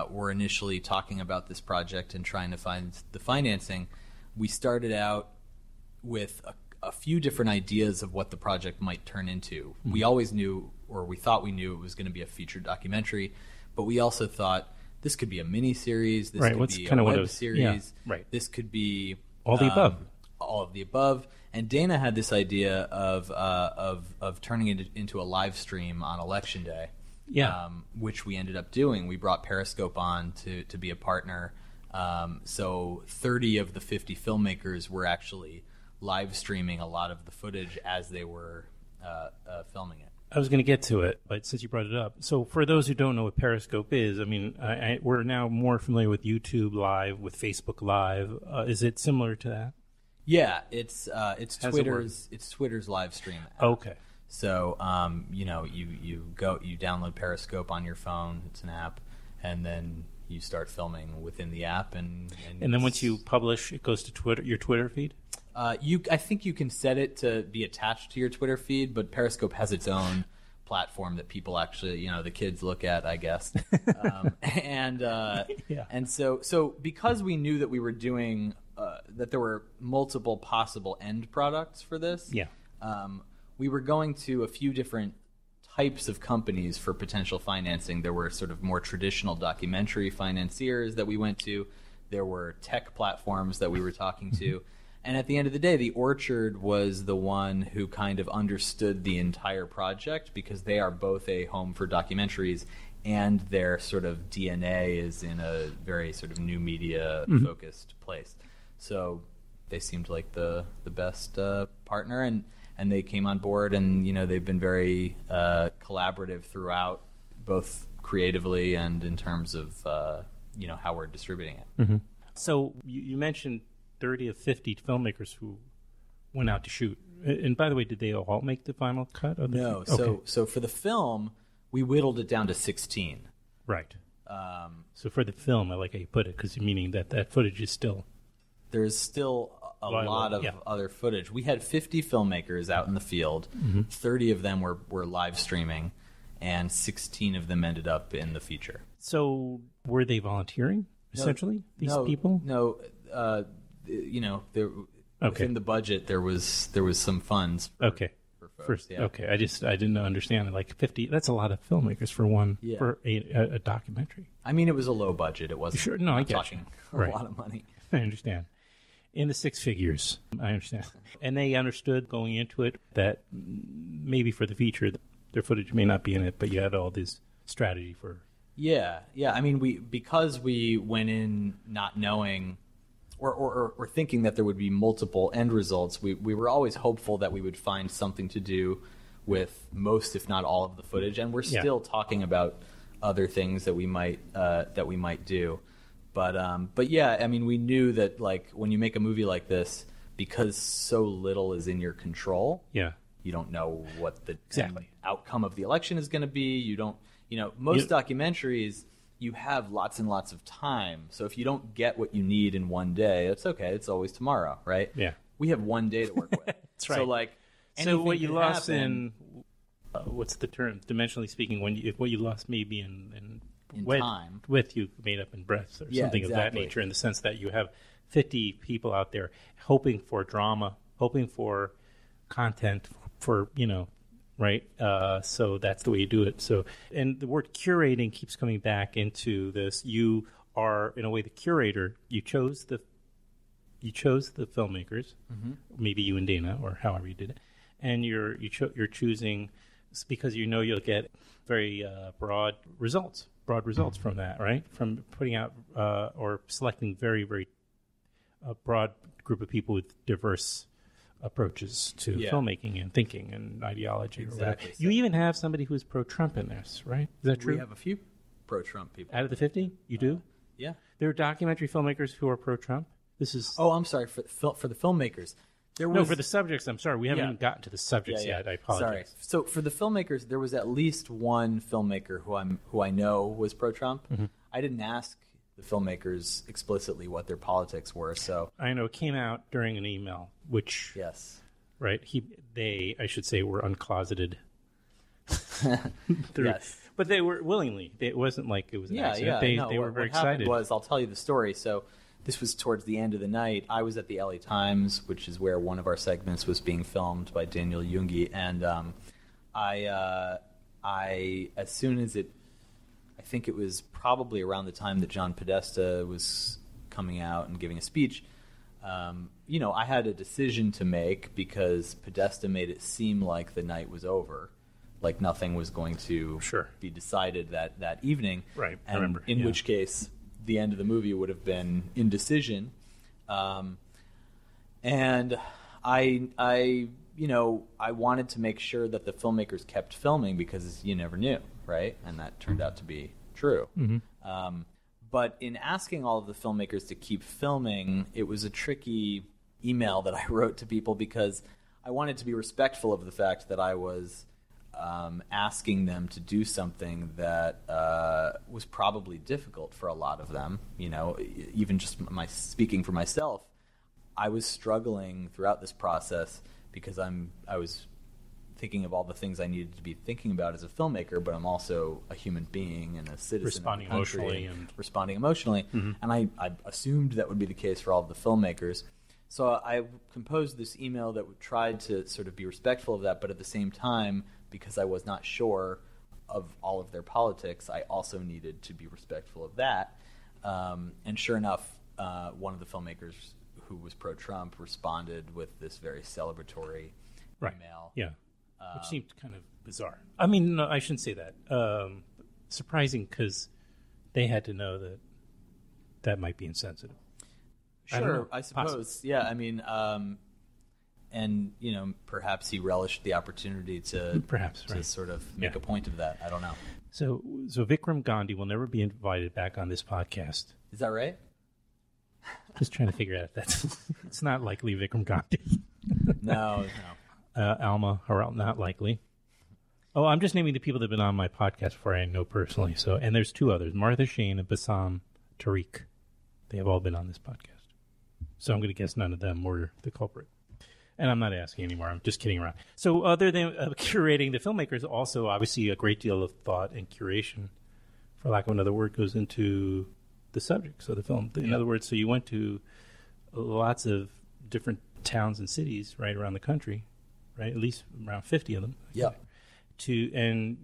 were initially talking about this project and trying to find the financing, we started out with a few different ideas of what the project might turn into. Mm-hmm. We always knew, or we thought we knew, it was going to be a featured documentary, but we also thought this could be a mini-series, this could be a web series, this could be all the above. All of the above. And Dana had this idea of turning it into a live stream on Election Day, which we ended up doing. We brought Periscope on to be a partner. So 30 of the 50 filmmakers were actually live streaming a lot of the footage as they were filming it. I was going to get to it, but since you brought it up. So for those who don't know what Periscope is, I mean, we're now more familiar with YouTube Live, with Facebook Live. Is it similar to that? Yeah, it's Twitter's live stream app. Okay. So you download Periscope on your phone. It's an app, and then you start filming within the app, and then once you publish, it goes to Twitter, your Twitter feed. I think you can set it to be attached to your Twitter feed, but Periscope has its own platform that people actually, the kids look at, I guess. And so because we knew that we were doing that there were multiple possible end products for this, we were going to a few different types of companies for potential financing. There were sort of more traditional documentary financiers that we went to. There were tech platforms that we were talking to. And at the end of the day, the Orchard was the one who kind of understood the entire project, because they are both a home for documentaries, and their sort of DNA is in a very sort of new media focused place. So they seemed like the best partner, and they came on board, and they've been very collaborative throughout, both creatively and in terms of how we're distributing it. Mm-hmm. So you mentioned 30 of 50 filmmakers who went out to shoot. And by the way, did they all make the final cut? Of the No. Okay. So for the film, we whittled it down to 16. Right. So for the film, I like how you put it, because meaning that footage is still... There's still a lot of other footage. We had 50 filmmakers out in the field. 30 of them were live streaming, and 16 of them ended up in the feature. So were they volunteering, essentially, these people? No. Within the budget, there was some funds. For folks, Okay, I didn't understand it. Like 50, that's a lot of filmmakers for one for a documentary. I mean, it was a low budget. It wasn't. Sure, no, I get talking a lot of money. I understand. In the six figures, I understand. And they understood going into it that maybe for the feature, their footage may not be in it, but you had all this strategy for. Yeah. I mean, because we went in not knowing. Or thinking that there would be multiple end results, we were always hopeful that we would find something to do with most, if not all, of the footage, and we're still talking about other things that we might do. But yeah, I mean, we knew that like when you make a movie like this, because so little is in your control, you don't know what the outcome of the election is going to be. You don't, most documentaries. You have lots and lots of time. So if you don't get what you need in one day, it's okay. It's always tomorrow, right? Yeah. We have one day to work with. That's right. So like, so what you lost in, what's the term? Dimensionally speaking, what you lost maybe in time, with you made up in breadth or something of that nature, in the sense that you have 50 people out there hoping for drama, hoping for content, for right? So that's the way you do it. So, and the word curating keeps coming back into this. You are, in a way, the curator. You chose the filmmakers, maybe you and Dana, or however you did it, and you're choosing because you know you'll get very broad results from that, right? From putting out or selecting very, very broad group of people with diverse approaches to filmmaking and thinking and ideology. Exactly. You even have somebody who's pro-Trump in this, right? Is that true? We have a few pro-Trump people. Out of the 50? You do? Yeah. There are documentary filmmakers who are pro-Trump? This is... Oh, I'm sorry. For the filmmakers. No, for the subjects, I'm sorry. We haven't even gotten to the subjects yet. I apologize. Sorry. So for the filmmakers, there was at least one filmmaker who I know was pro-Trump. I didn't ask the filmmakers explicitly what their politics were. So I know it came out during an email, which right. They I should say were uncloseted. Yes, but they were willingly. It wasn't like it was an accident. They were very excited. I'll tell you the story. So this was towards the end of the night. I was at the LA Times, which is where one of our segments was being filmed by Daniel Jungi, and I as soon as I think it was probably around the time that John Podesta was coming out and giving a speech. I had a decision to make because Podesta made it seem like the night was over, like nothing was going to be decided that evening. Right, and I remember. In which case, the end of the movie would have been indecision. And I wanted to make sure that the filmmakers kept filming because you never knew, right? And that turned out to be true. But in asking all of the filmmakers to keep filming, it was a tricky email that I wrote to people because I wanted to be respectful of the fact that I was asking them to do something that was probably difficult for a lot of them. Even just speaking for myself, I was struggling throughout this process because I was thinking of all the things I needed to be thinking about as a filmmaker, but I'm also a human being and a citizen responding of the country emotionally and responding emotionally. And I assumed that would be the case for all of the filmmakers. So I composed this email that tried to sort of be respectful of that, but at the same time, because I was not sure of all of their politics, I also needed to be respectful of that. And sure enough, one of the filmmakers who was pro-Trump responded with this very celebratory email. Yeah. Which seemed kind of bizarre. I mean, no, I shouldn't say that. Surprising because they had to know that might be insensitive. Sure, I suppose. Possibly. Yeah, I mean, and perhaps he relished the opportunity to sort of make a point of that. I don't know. So Vikram Gandhi will never be invited back on this podcast. Is that right? Just trying to figure out if that's. It's not likely Vikram Gandhi. No. Alma Harrell, not likely. Oh, I'm just naming the people that have been on my podcast before I know personally. So, and there's two others, Martha Shane and Bassam Tariq. They have all been on this podcast. So I'm going to guess none of them were the culprit. And I'm not asking anymore. I'm just kidding around. So other than curating, the filmmakers also, obviously, a great deal of thought and curation, for lack of another word, goes into the subjects of the film. In other words, so you went to lots of different towns and cities right around the country, right? At least around 50 of them. Yeah. And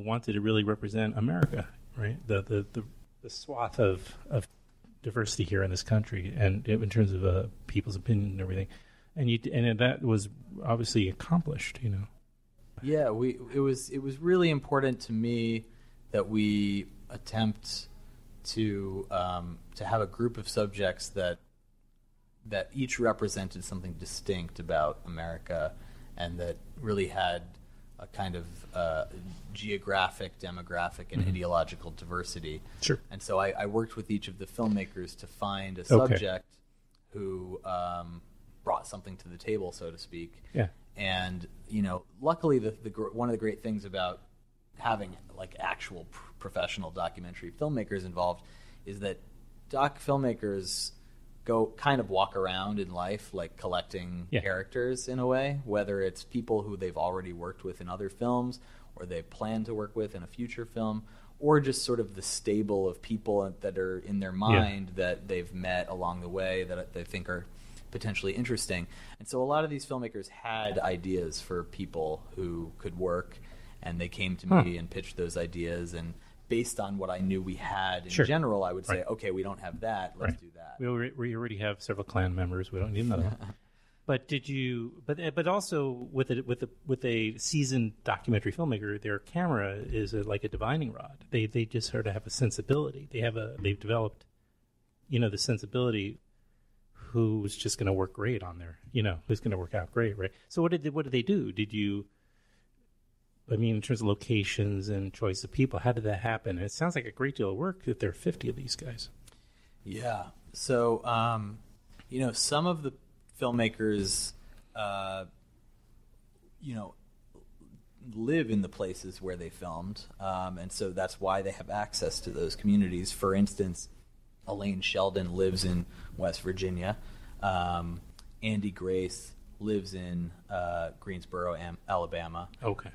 wanted to really represent America, right? The swath of diversity here in this country, and in terms of people's opinion and everything, and that was obviously accomplished. Yeah, it was really important to me that we attempt to have a group of subjects that each represented something distinct about America, and that really had a kind of geographic, demographic, and ideological diversity. Sure. And so I worked with each of the filmmakers to find a subject who brought something to the table, so to speak. Yeah. And luckily, one of the great things about having like actual professional documentary filmmakers involved is that doc filmmakers kind of walk around in life like collecting characters in a way, whether it's people who they've already worked with in other films or they plan to work with in a future film, or just sort of the stable of people that are in their mind that they've met along the way that they think are potentially interesting. And so a lot of these filmmakers had ideas for people who could work, and they came to me and pitched those ideas. And based on what I knew we had in general, I would say, okay, we don't have that, let's do that. We already have several Klan members. We don't need another one. But did you? But also with a seasoned documentary filmmaker, their camera is like a divining rod. They just sort of have a sensibility. They've developed, the sensibility. Who's just going to work great on there? Who's going to work out great, right? So what did they do? Did you? I mean, in terms of locations and choice of people, how did that happen? And it sounds like a great deal of work that there are 50 of these guys. Yeah. So some of the filmmakers, live in the places where they filmed, and so that's why they have access to those communities. For instance, Elaine Sheldon lives in West Virginia. Andy Grace lives in Greensboro, Alabama. Okay.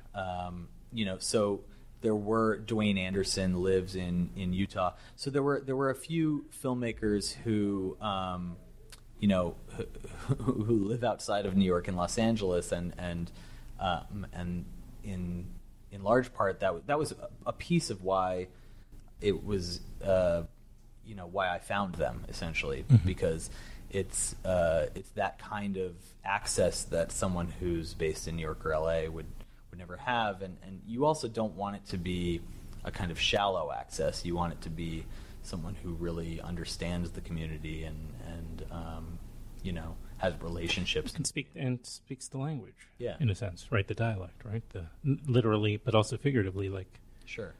So there were Dwayne Anderson lives in Utah. So there were a few filmmakers who who live outside of New York and Los Angeles, and in large part that was a piece of why it was why I found them, essentially, because it's that kind of access that someone who's based in New York or LA would never have, and you also don't want it to be a kind of shallow access. You want it to be someone who really understands the community and has relationships and speaks the language. Yeah, in a sense, right? The dialect, right? The literally, but also figuratively, like sure,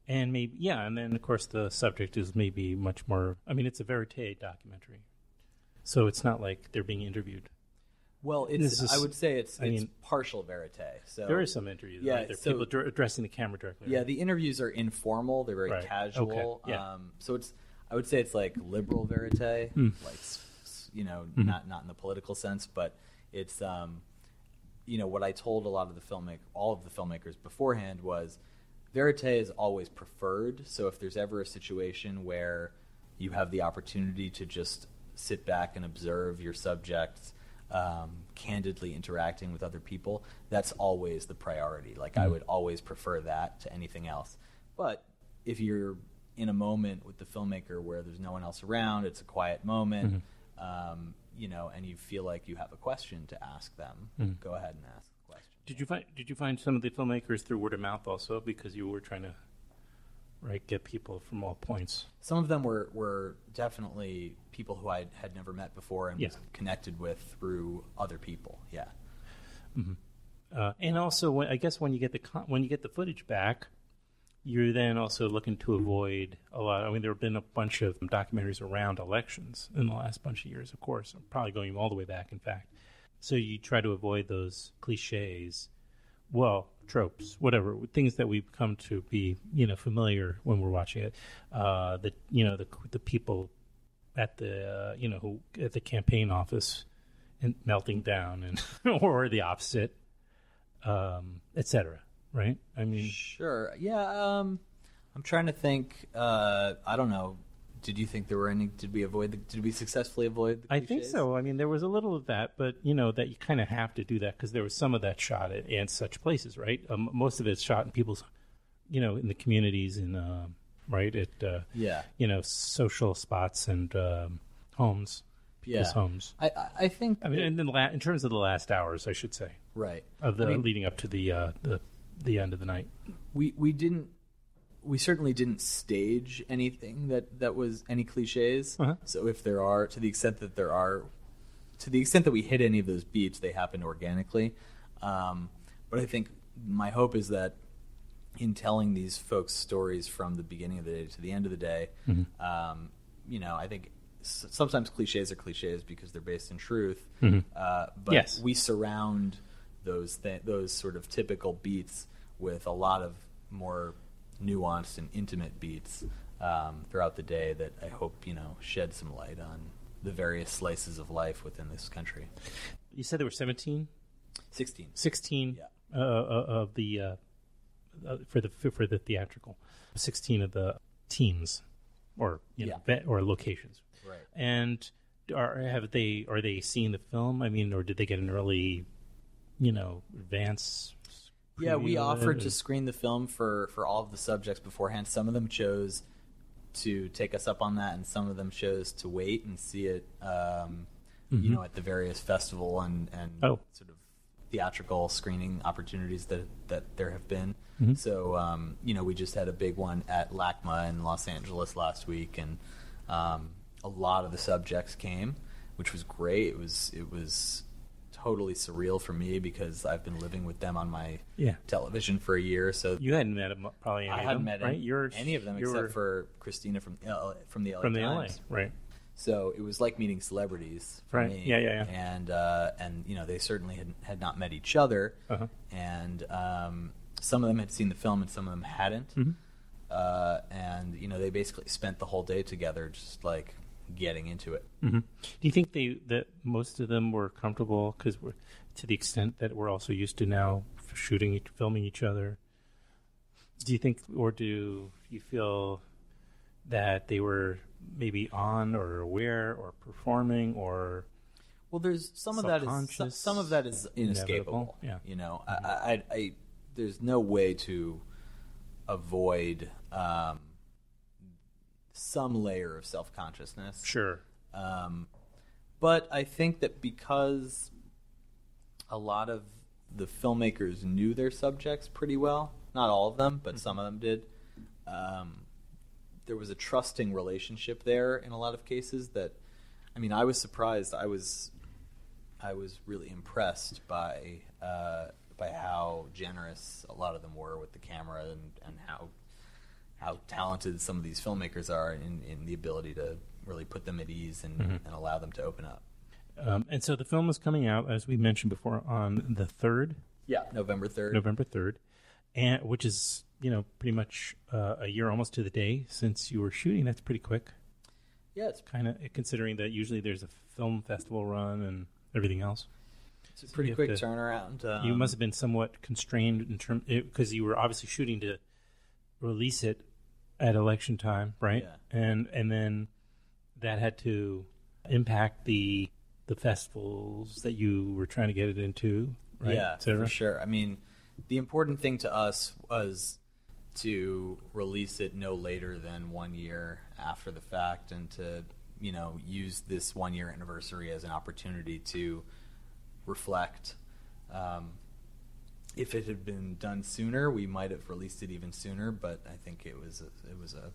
and maybe and then of course the subject is maybe much more. I mean, it's a verite documentary, so it's not like they're being interviewed. Well, I would say it's partial verite. So there is some interviews. Yeah, right? There are people addressing the camera directly. Yeah, right? The interviews are informal. They're very casual. Okay. Yeah. So I would say it's like liberal verite, not in the political sense, but it's what I told all of the filmmakers beforehand was verite is always preferred. So if there's ever a situation where you have the opportunity to just sit back and observe your subjects candidly interacting with other people, that's always the priority. Like I would always prefer that to anything else. But if you're in a moment with the filmmaker where there's no one else around, it's a quiet moment, and you feel like you have a question to ask them, go ahead and ask the question. Did you find some of the filmmakers through word of mouth also, because you were trying to get people from all points? Some of them were definitely people who I had never met before and was connected with through other people. Yeah. And also, I guess when you get the footage back, you're then also looking to avoid a lot. I mean, there have been a bunch of documentaries around elections in the last bunch of years, of course, probably going all the way back, in fact. So you try to avoid those cliches, tropes, whatever, things that we've come to be, familiar when we're watching it. The people at the, who at the campaign office and melting down, and or the opposite, etc. Right? I mean, sure. Yeah. I'm trying to think. I don't know. Did you think there were any? Did we successfully avoid the cliches? I think so. I mean, there was a little of that, but that you kind of have to do that because there was some of that shot at such places, right? Most of it's shot in people's, in the communities and right at social spots and homes, people's homes. I think. I mean, in terms of the last hours, I should say, right, of the leading up to the end of the night. We certainly didn't stage anything that was any cliches. So if there are, to the extent that we hit any of those beats, they happened organically. But I think my hope is that in telling these folks' stories from the beginning of the day to the end of the day, I think sometimes cliches are cliches because they're based in truth. But we surround those sort of typical beats with a lot of more nuanced and intimate beats throughout the day that I hope shed some light on the various slices of life within this country. You said there were 16 of the for the theatrical, 16 of the teams or or locations. Right. And are they seeing the film? I mean, or did they get an early, advance? Yeah, we offered to screen the film for all of the subjects beforehand. Some of them chose to take us up on that, and some of them chose to wait and see it, at the various festival and sort of theatrical screening opportunities that there have been. Mm-hmm. So, we just had a big one at LACMA in Los Angeles last week, and a lot of the subjects came, which was great. It was totally surreal for me because I've been living with them on my television for a year. So you hadn't met them, probably any I of hadn't them, met right? any of them except for Christina from the LA Times. Right. So it was like meeting celebrities for me. Yeah. And they certainly had not met each other. Uh-huh. And some of them had seen the film and some of them hadn't. Mm-hmm. And they basically spent the whole day together, just like getting into it. Mm-hmm. Do you think that most of them were comfortable because to the extent that we're also used to now filming each other? Do you think, or do you feel that they were maybe on or aware or performing or? Well, there's some of that is inescapable. Yeah. I there's no way to avoid some layer of self-consciousness. Sure. But I think that because a lot of the filmmakers knew their subjects pretty well, not all of them, but some of them did, there was a trusting relationship there in a lot of cases that, I was surprised. I was really impressed by how generous a lot of them were with the camera and how talented some of these filmmakers are in the ability to really put them at ease and allow them to open up. And so the film is coming out, as we mentioned before, on the 3rd. Yeah, November 3rd. November 3rd, and which is, pretty much a year almost to the day since you were shooting. That's pretty quick. Yeah, it's kind of considering that usually there's a film festival run and everything else. It's a pretty quick turnaround. You must have been somewhat constrained in terms because you were obviously shooting to release it at election time, right? Yeah. And then that had to impact the festivals that you were trying to get it into, right? Yeah, for sure. The important thing to us was to release it no later than 1 year after the fact, and to use this 1 year anniversary as an opportunity to reflect. If it had been done sooner, we might have released it even sooner, but I think it was a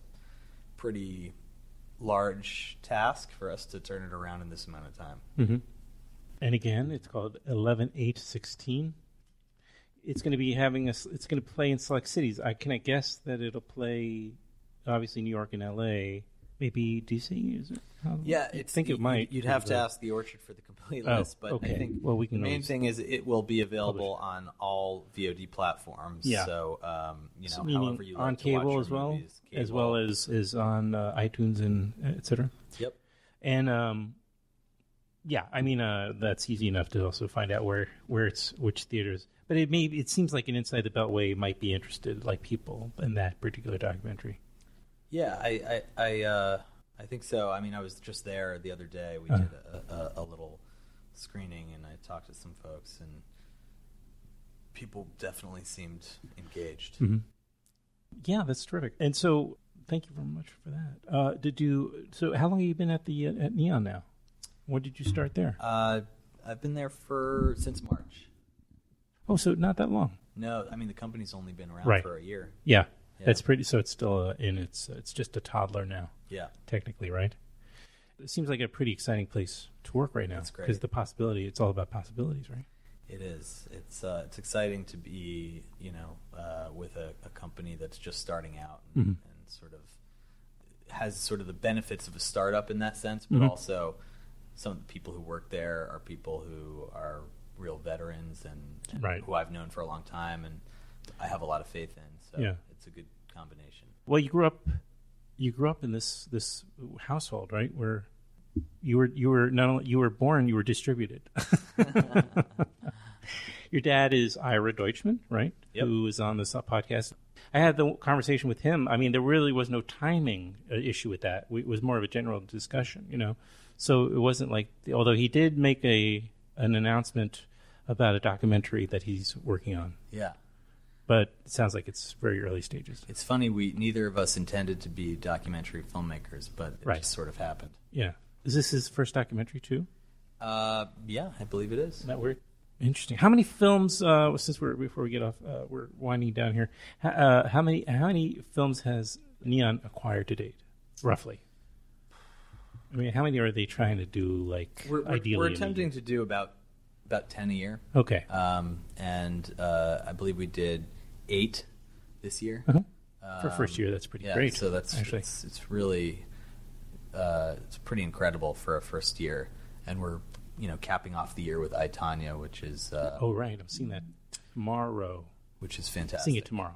pretty large task for us to turn it around in this amount of time. Mm-hmm. And again, it's called 11/8/16. It's going to be it's going to play in select cities. Can I guess that it'll play, obviously, New York and L.A., maybe D.C., is it? I think it might. You'd have to ask the Orchard for the complete list, but okay. I think the main thing is it will be available on all VOD platforms. Yeah. So, so however you like on to cable watch as your well, movies, as well as on iTunes and etc. Yep. And that's easy enough to also find out where it's which theaters. But it seems like an Inside the Beltway might be interested, like people in that particular documentary. Yeah, I think so. I was just there the other day. We did a little screening, and I talked to some folks, and people definitely seemed engaged. Mm-hmm. Yeah, that's terrific. And so, thank you very much for that. So how long have you been at Neon now? When did you start there? I've been there since March. Oh, so not that long. No, the company's only been around for a year. Yeah. That's pretty. So it's still it's just a toddler now. Yeah, technically, right? It seems like a pretty exciting place to work right now. That's great because the possibility. It's all about possibilities, right? It is. It's exciting to be with a company that's just starting out and sort of has sort of the benefits of a startup in that sense, but also some of the people who work there are people who are real veterans and who I've known for a long time, and I have a lot of faith in. So it's a good combination. Well, you grew up in this household, right? Where you were not only you were born, you were distributed. Your dad is Ira Deutchman, right? Yep. Who is on this podcast. I had the conversation with him. I mean, there really was no timing issue with that. It was more of a general discussion, you know. So it wasn't like, although he did make an announcement about a documentary that he's working on. Yeah. But it sounds like it's very early stages. It's funny, neither of us intended to be documentary filmmakers, but it just sort of happened. Yeah. Is this his first documentary too? Yeah, I believe it is. Isn't that weird? Interesting. How many films? Since before we get off, we're winding down here. How many films has Neon acquired to date, roughly? I mean, how many are they trying to do? Like, ideally, we're attempting to do about 10 a year. Okay. And I believe we did 8 this year. For first year, that's pretty great. So that's actually it's really it's pretty incredible for a first year, and we're capping off the year with I, Tonya, which is oh right, I'm seeing that tomorrow, which is fantastic. Seeing it tomorrow.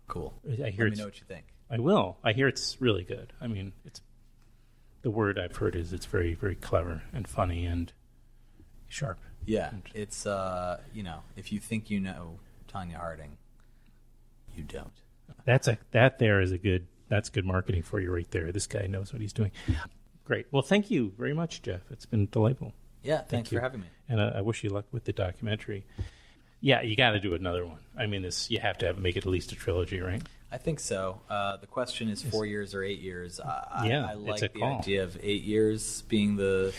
Cool. I hear. Let me know what you think. I will. I hear it's really good. I mean, it's the word I've heard is it's very, very clever and funny and sharp. Yeah, it's if you think you know Tonya Harding, you don't. That's good marketing for you right there. This guy knows what he's doing. Great. Well, thank you very much, Jeff. It's been delightful. Yeah, thanks for having me. And I wish you luck with the documentary. Yeah, you got to do another one. I mean, you have to make it at least a trilogy, right? I think so. The question is 4 years or 8 years. Yeah, I like it's a the call. idea of 8 years being the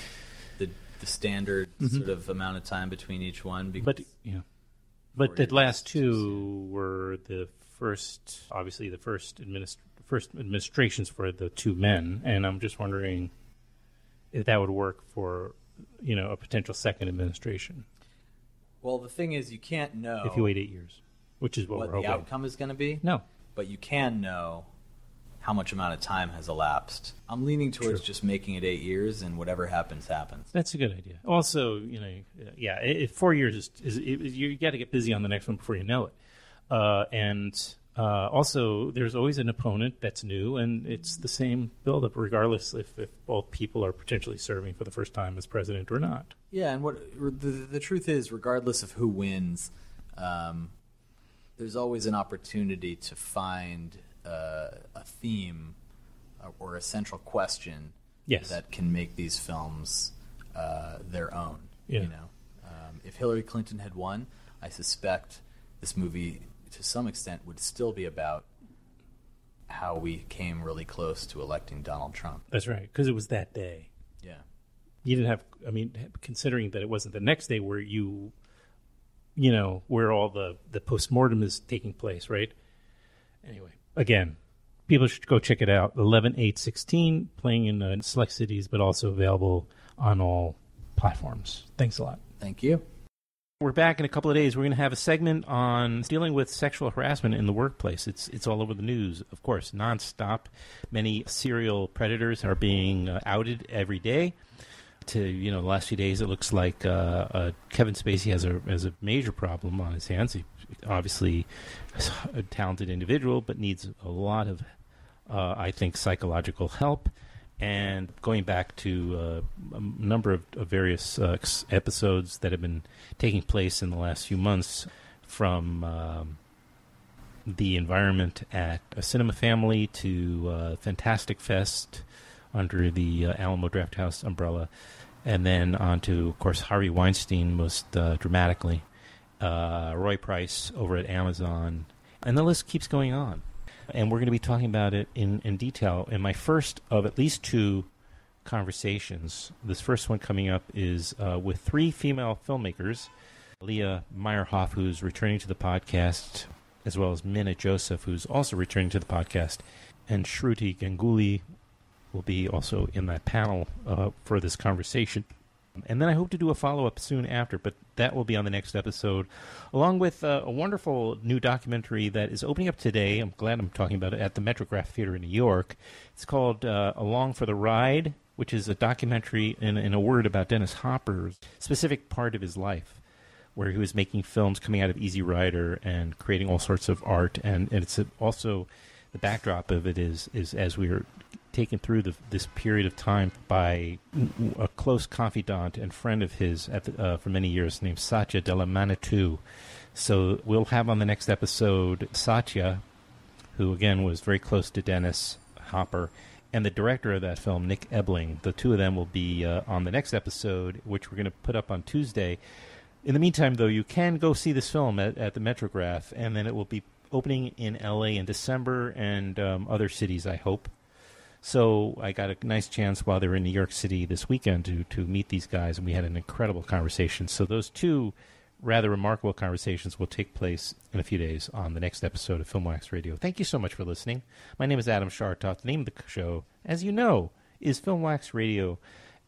standard sort of amount of time between each one. But the last two were the first, obviously the first administrations for the two men, and I'm just wondering if that would work for a potential second administration. Well, the thing is, you can't know if you wait 8 years, which is what we're hoping. The outcome is going to be. No, but you can know how much amount of time has elapsed. I'm leaning towards just making it 8 years, and whatever happens, happens. That's a good idea. Also, 4 years is you got to get busy on the next one before you know it. And also, there's always an opponent that's new, and it's the same buildup, regardless if both people are potentially serving for the first time as president or not. Yeah, and what the truth is, regardless of who wins, there's always an opportunity to find a theme or a central question that can make these films their own. Yeah. If Hillary Clinton had won, I suspect this movie, to some extent, would still be about how we came really close to electing Donald Trump. That's right, because it was that day. Yeah. You didn't have, considering that it wasn't the next day where where all the postmortem is taking place, right? Anyway, again, people should go check it out. 11/8/16, playing in select cities, but also available on all platforms. Thanks a lot. Thank you. We're back in a couple of days. We're going to have a segment on dealing with sexual harassment in the workplace. It's all over the news, of course, nonstop. Many serial predators are being outed every day. The last few days, it looks like Kevin Spacey has a major problem on his hands. He obviously is a talented individual, but needs a lot of, I think, psychological help. And going back to a number of various episodes that have been taking place in the last few months, from the environment at a Cinema Family to Fantastic Fest under the Alamo Drafthouse umbrella, and then on to, of course, Harvey Weinstein most dramatically, Roy Price over at Amazon, and the list keeps going on. And we're going to be talking about it in detail in my first of at least 2 conversations. This first one coming up is with 3 female filmmakers, Leah Meyerhoff, who's returning to the podcast, as well as Minna Joseph, who's also returning to the podcast, and Shruti Ganguly will be also in that panel for this conversation. And then I hope to do a follow-up soon after, but that will be on the next episode, along with a wonderful new documentary that is opening up today. I'm glad I'm talking about it at the Metrograph Theater in New York. It's called Along for the Ride, which is a documentary in a word about Dennis Hopper's specific part of his life, where he was making films coming out of Easy Rider and creating all sorts of art. And it's also, the backdrop of it is as we were taken through this period of time by a close confidant and friend of his for many years named Satya Della Manitou, So we'll have on the next episode Satya, who again was very close to Dennis Hopper, and the director of that film, Nick Ebling. The two of them will be on the next episode, which we're going to put up on Tuesday. In the meantime, though, you can go see this film at the Metrograph, and then it will be opening in L.A. in December and other cities, I hope. So I got a nice chance while they were in New York City this weekend to meet these guys, and we had an incredible conversation. So those two rather remarkable conversations will take place in a few days on the next episode of Filmwax Radio. Thank you so much for listening. My name is Adam Shartoff. The name of the show, as you know, is Filmwax Radio,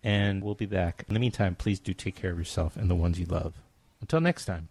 and we'll be back. In the meantime, please do take care of yourself and the ones you love. Until next time.